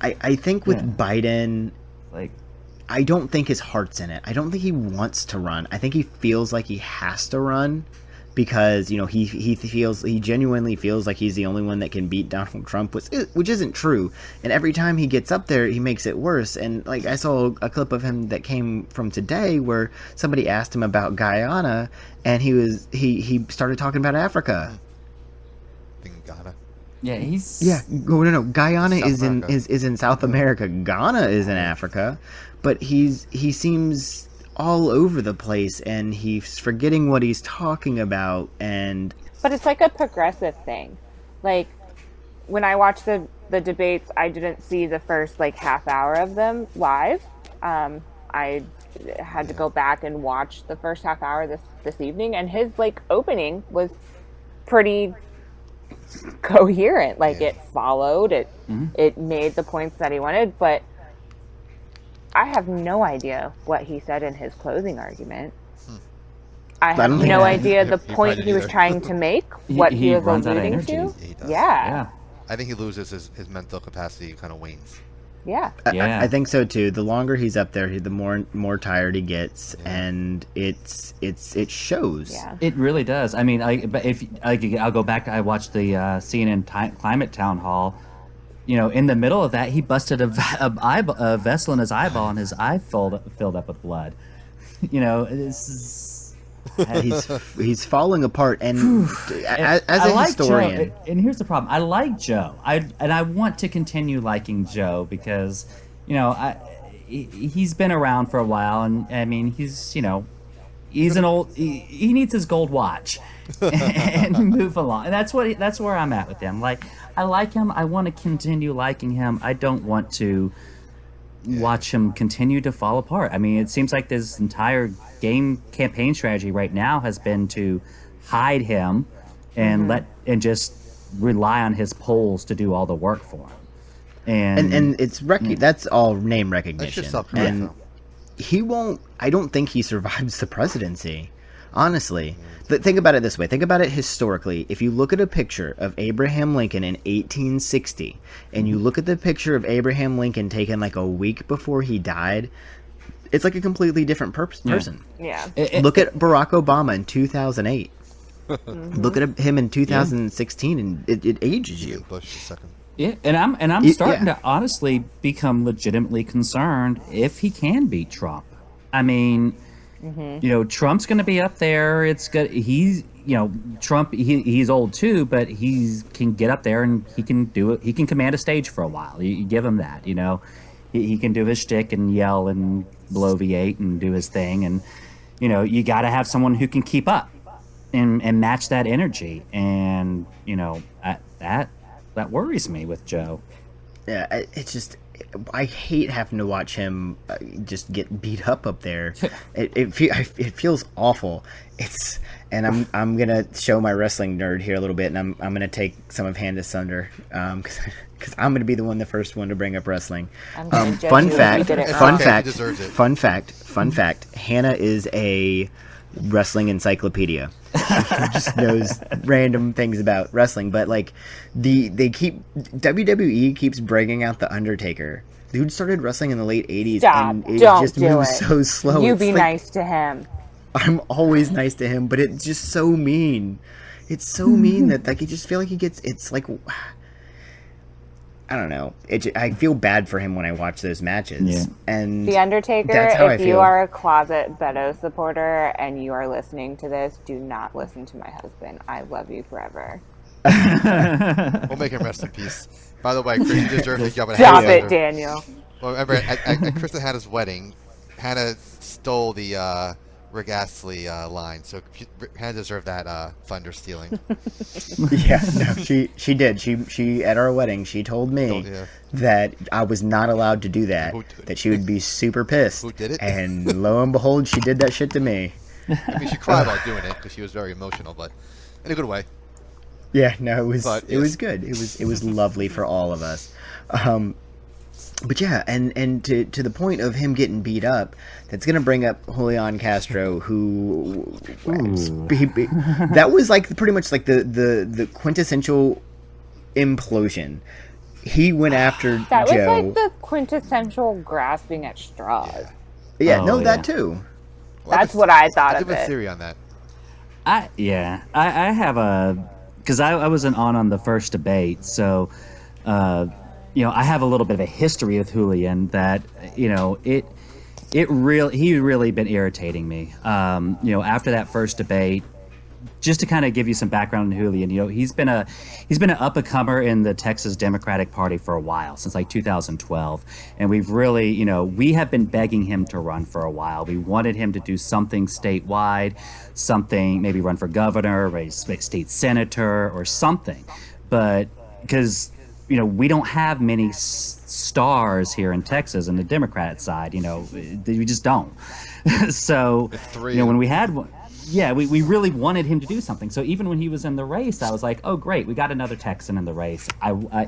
I think with Biden, I don't think his heart's in it. I don't think he wants to run. I think he feels like he has to run because he genuinely feels like he's the only one that can beat Donald Trump, which isn't true. And every time he gets up there, he makes it worse. And I saw a clip of him that came from today where somebody asked him about Guyana, and he started talking about Africa. Ghana. Yeah, he's No. Guyana South is America. is in South America. Ghana is in Africa, but he seems all over the place, and he's forgetting what he's talking about. And But it's like a progressive thing. Like when I watched the debates, I didn't see the first like half hour of them live. I had to go back and watch the first half hour this evening, and his like opening was pretty coherent. Like it followed it. It made the points that he wanted, but I have no idea what he said in his closing argument. I have no idea the point he was trying to make, what he was alluding to. He does. Yeah. I think he loses his mental capacity, kind of wanes. Yeah. I think so too. The longer he's up there, the more tired he gets, and it shows. Yeah. It really does. I mean, I'll go back. I watched the CNN climate town hall. You know, in the middle of that, he busted a vessel in his eyeball, and his eye filled up with blood. You know, he's falling apart. And as a historian, Joe, and here's the problem: I like Joe. I want to continue liking Joe because, you know, he's been around for a while, and I mean, he's an old. He needs his gold watch and move along. And that's where I'm at with him. Like, I like him. I want to continue liking him. I don't want to watch him continue to fall apart. I mean, it seems like this entire game campaign strategy right now has been to hide him and and just rely on his polls to do all the work for him. And it's that's all name recognition. And he won't. I don't think he survives the presidency. Honestly, think about it this way. Think about it historically. If you look at a picture of Abraham Lincoln in 1860, and you look at the picture of Abraham Lincoln taken like a week before he died, it's like a completely different person. Yeah. Look at Barack Obama in 2008. Look at him in 2016, and it ages you. Bush the second. Yeah, and I'm starting to honestly become legitimately concerned if he can beat Trump. I mean, you know, Trump's going to be up there. It's good. He's, you know, Trump. He's old too, but he can get up there and he can do it. He can command a stage for a while. You give him that. You know, he can do his shtick and yell and blow V8 and do his thing. And you know, you got to have someone who can keep up and match that energy. And you know, that worries me with Joe. Yeah, it's just, I hate having to watch him just get beat up there. It feels awful. And I'm gonna show my wrestling nerd here a little bit, and I'm gonna take some of Handa's thunder, because I'm gonna be the first one to bring up wrestling. Fun fact. Hannah is a wrestling encyclopedia. She just knows random things about wrestling, but like WWE keeps bringing out the Undertaker. Dude started wrestling in the late 80s. And it just moves so slow. You be nice to him. I'm always nice to him, but it's just so mean. It's so mean that like, you just feel like it's like, I don't know. I feel bad for him when I watch those matches. Yeah. And The Undertaker, if you are a closet Beto supporter and you are listening to this, do not listen to my husband. I love you forever. We'll make him rest in peace. By the way, Chris, you deserve a job at Stop it, Daniel. Well, remember, at Chris and Hannah's wedding, Hannah stole the Rick Astley line, so Hannah deserved that thunder stealing. Yeah, no, she did. She at our wedding, she told me that I was not allowed to do that. That she would be super pissed. Who did it? And lo and behold, she did that shit to me. I mean, she cried while doing it because she was very emotional, but in a good way. Yeah, no, it was good. It was lovely for all of us. But yeah, and to the point of him getting beat up, that's gonna bring up Julian Castro, who that was like pretty much like the quintessential implosion. He went after that Joe. was like the quintessential grasping at straws. Yeah, that too. That's what I thought of it. I have a theory on that. I have because I wasn't on the first debate, so you know, I have a little bit of a history with Julian that, you know, he really been irritating me. You know, after that first debate, just to kind of give you some background on Julian, he's been an up and comer in the Texas Democratic Party for a while, since like 2012, and we've really, we have been begging him to run for a while. We wanted him to do something statewide, something maybe run for governor, or state senator, or something, but because we don't have many stars here in Texas on the Democrat side, we just don't. So when we had one. Yeah, we really wanted him to do something. So even when he was in the race, I was like, oh, great, we got another Texan in the race.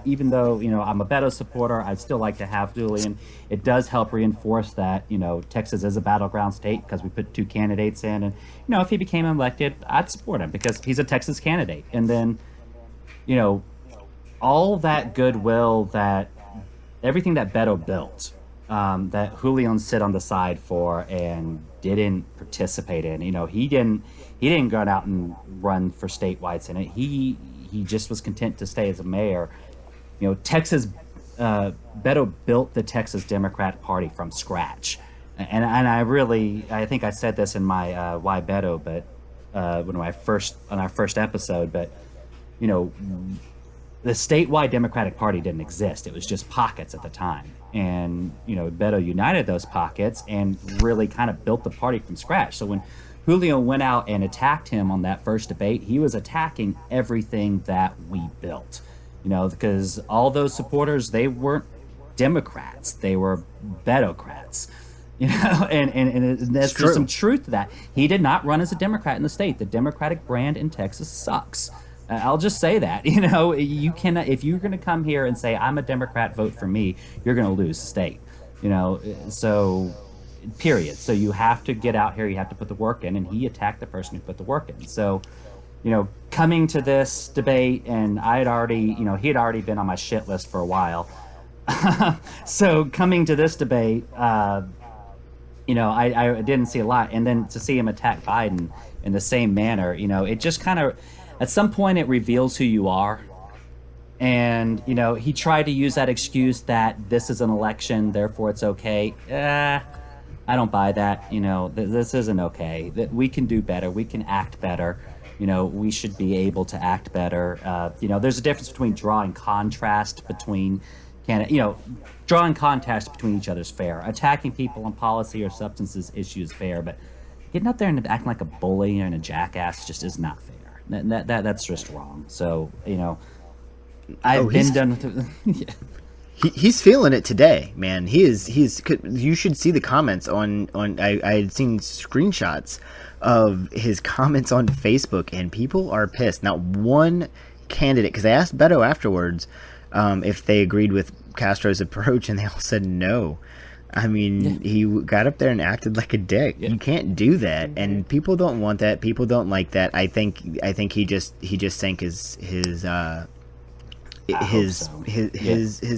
Even though, I'm a Beto supporter, I'd still like to have Julian. It does help reinforce that, Texas is a battleground state because we put 2 candidates in. And, if he became elected, I'd support him because he's a Texas candidate. And then, all that goodwill, that everything that Beto built, that Julian sit on the side for and didn't participate in. He didn't go out and run for statewide senate. He just was content to stay as a mayor. Texas, Beto built the Texas Democrat Party from scratch, and I think I said this in my Why Beto, but on our first episode, but the statewide Democratic Party didn't exist. It was just pockets at the time. And, Beto united those pockets and really kind of built the party from scratch. So when Julio went out and attacked him on that first debate, he was attacking everything that we built, because all those supporters, they weren't Democrats. They were Betocrats, and there's some truth to that. He did not run as a Democrat in the state. The Democratic brand in Texas sucks. I'll just say that, you cannot, if you're going to come here and say, I'm a Democrat, vote for me, you're going to lose the state, so period. So you have to get out here, you have to put the work in, and he attacked the person who put the work in. So, coming to this debate, and he had already been on my shit list for a while. So coming to this debate, I didn't see a lot. And then to see him attack Biden in the same manner, it just kind of, at some point, it reveals who you are. And, he tried to use that excuse that this is an election, therefore it's okay. I don't buy that. This isn't okay. That we can do better. We can act better. We should be able to act better. There's a difference between drawing contrast between drawing contrast between each other's fair. Attacking people on policy or substances issues fair, but getting up there and acting like a bully and a jackass just is not fair. That's just wrong. So I've been done with it. He's feeling it today, man. He's you should see the comments on I had seen screenshots of his comments on Facebook, and people are pissed. Not one candidate, because I asked Beto afterwards if they agreed with Castro's approach, and they all said no. I mean, he got up there and acted like a dick. You can't do that, and people don't want that. People don't like that. I think he just sank his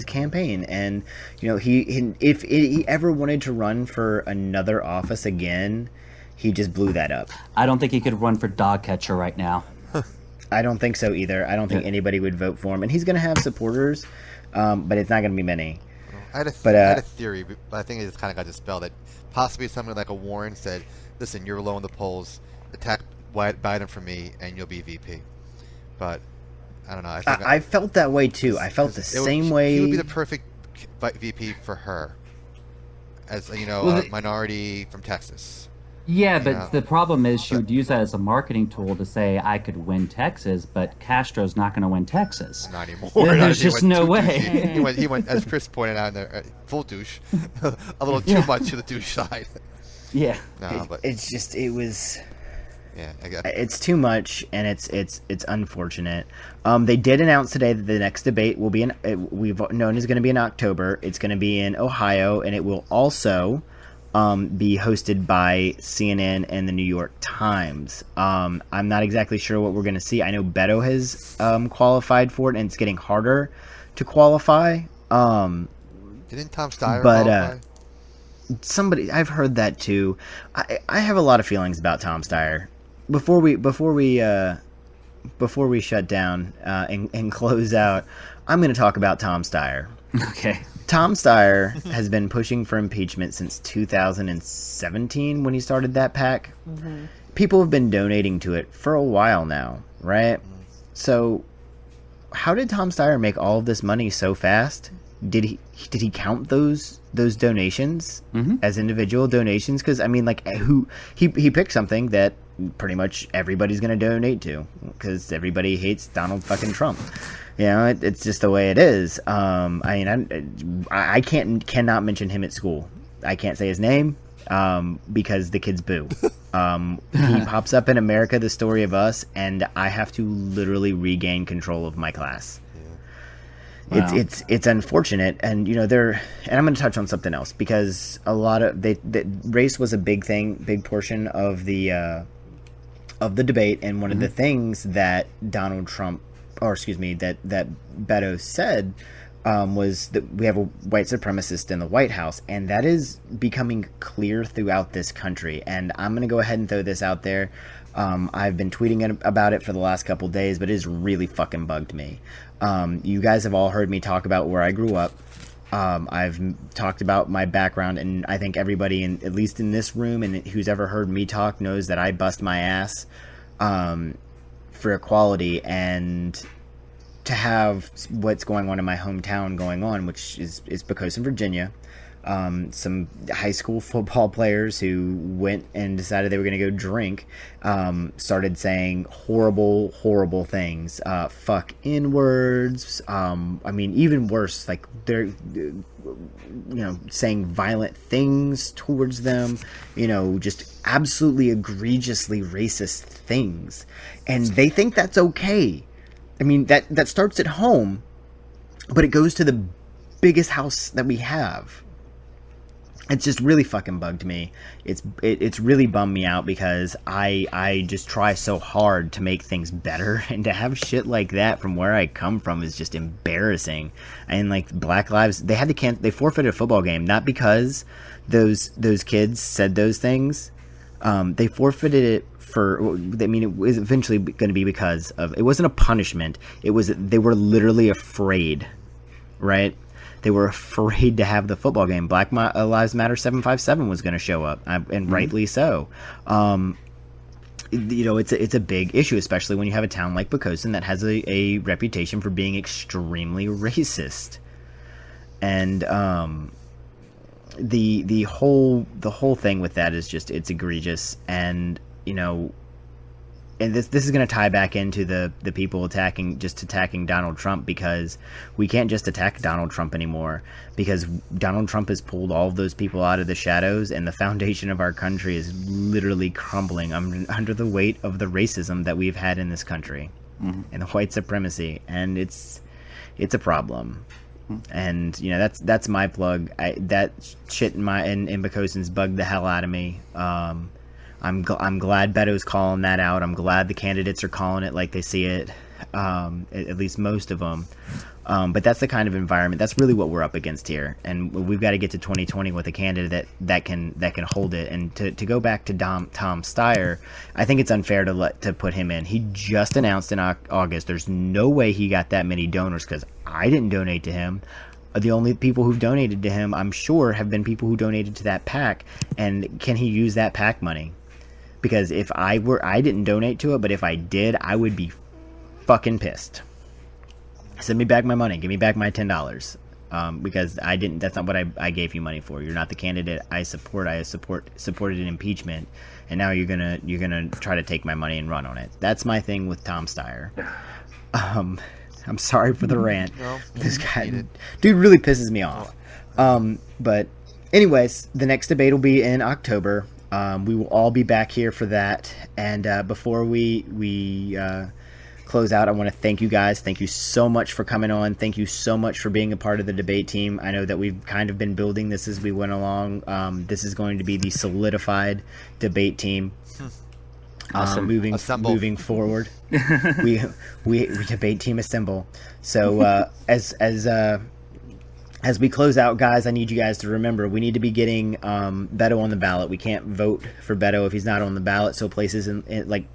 campaign, and if he ever wanted to run for another office again, he just blew that up. I don't think he could run for dog catcher right now. I don't think so either. I don't think anybody would vote for him, and he's going to have supporters, but it's not going to be many. I had a theory, but I think it just kind of got dispelled, that possibly something like a Warren said, listen, you're low in the polls, attack Biden for me, and you'll be VP. But I don't know. I felt that way too. I felt the same way. He would be the perfect VP for her, as a minority from Texas. Yeah, but the problem is she would use that as a marketing tool to say I could win Texas, but Castro's not going to win Texas. Not anymore. There's just no way. He went, as Chris pointed out, in there, full douche, a little too much to the douche side. Yeah. No, but it's just was. Yeah, I guess it's too much, and it's unfortunate. They did announce today that the next debate will be we've known is going to be in October. It's going to be in Ohio, and it will also be hosted by CNN and the New York Times. I'm not exactly sure what we're going to see. I know Beto has qualified for it, and it's getting harder to qualify. Didn't Tom Steyer qualify? I've heard that too. I have a lot of feelings about Tom Steyer. Before we shut down and close out, I'm going to talk about Tom Steyer. Okay. Tom Steyer has been pushing for impeachment since 2017 when he started that PAC. Mm-hmm. people have been donating to it for a while now, right? So how did Tom Steyer make all of this money so fast? Did he count those donations as individual donations? Because I mean, like, he picked something that pretty much everybody's going to donate to, because everybody hates Donald fucking Trump. You know, it's just the way it is. I mean, I cannot mention him at school. I can't say his name because the kids boo. He pops up in America, the Story of Us, and I have to literally regain control of my class. Wow. It's unfortunate, and you know, and I'm going to touch on something else, because a lot of race was a big portion of the debate, and one of the things that Donald Trump, or excuse me, that Beto said was that we have a white supremacist in the White House, and that is becoming clear throughout this country. And I'm going to go ahead and throw this out there. I've been tweeting about it for the last couple days, but it has really fucking bugged me. You guys have all heard me talk about where I grew up. I've talked about my background, and I think everybody, at least in this room and who's ever heard me talk, knows that I bust my ass for equality, and to have what's going on in my hometown going on, which is Pocosin, Virginia. Some high school football players who went and decided they were going to go drink started saying horrible things, fuck N-words. I mean, even worse, like they're saying violent things towards them, just absolutely egregiously racist things, and they think that's okay. I mean, that starts at home, but it goes to the biggest house that we have. It's just really fucking bugged me. It's really bummed me out, because I just try so hard to make things better, and to have shit like that from where I come from is just embarrassing. And like Black Lives, they forfeited a football game, not because those kids said those things. They forfeited it it was eventually going to be because of, it wasn't a punishment. It was, they were literally afraid, right? They were afraid to have the football game. Black Lives Matter 757 was going to show up, and rightly so. It's a big issue, especially when you have a town like Pocosin that has a reputation for being extremely racist. And the whole thing with that is just, it's egregious. And and this is going to tie back into the people attacking Donald Trump, because we can't just attack Donald Trump anymore, because Donald Trump has pulled all of those people out of the shadows, and the foundation of our country is literally crumbling under the weight of the racism that we've had in this country, and the white supremacy, and it's a problem. And that's my plug. That shit in Pocosin's bugged the hell out of me. I'm glad Beto's calling that out. I'm glad the candidates are calling it like they see it, at least most of them. But that's the kind of environment. That's really what we're up against here, and we've got to get to 2020 with a candidate that can hold it. And to go back to Tom Steyer, I think it's unfair to put him in. He just announced in August. There's no way he got that many donors, because I didn't donate to him. The only people who've donated to him, I'm sure, have been people who donated to that PAC. And can he use that PAC money? Because if I didn't donate to it, but if I did, I would be fucking pissed. Send me back my money. Give me back my $10. Because I didn't. That's not what I gave you money for. You're not the candidate I support. I supported an impeachment, and now you're gonna try to take my money and run on it. That's my thing with Tom Steyer. I'm sorry for the rant. No, this guy, dude, really pisses me off. But anyways, the next debate will be in October. We will all be back here for that. And before we close out, I want to thank you guys. Thank you so much for coming on. Thank you so much for being a part of the debate team. I know that we've kind of been building this as we went along. This is going to be the solidified debate team. Awesome. Moving forward, we debate team assemble. So as we close out, guys, I need you guys to remember, we need to be getting Beto on the ballot. We can't vote for Beto if he's not on the ballot. So places in like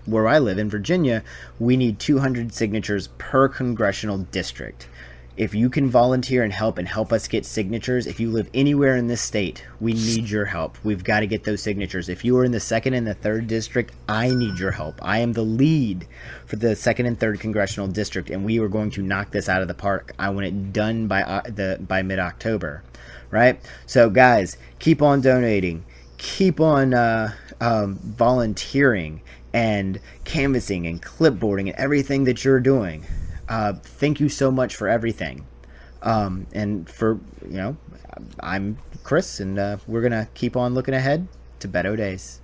where I live in Virginia, we need 200 signatures per congressional district. if you can volunteer and help us get signatures, if you live anywhere in this state, we need your help. We've got to get those signatures. If you are in the 2nd and the 3rd district, I need your help. I am the lead for the 2nd and 3rd congressional district, and we are going to knock this out of the park. I want it done by mid-October, right? So guys, keep on donating, keep on volunteering and canvassing and clipboarding and everything that you're doing. Thank you so much for everything. And for, I'm Chris, and we're going to keep on looking ahead to Beto Days.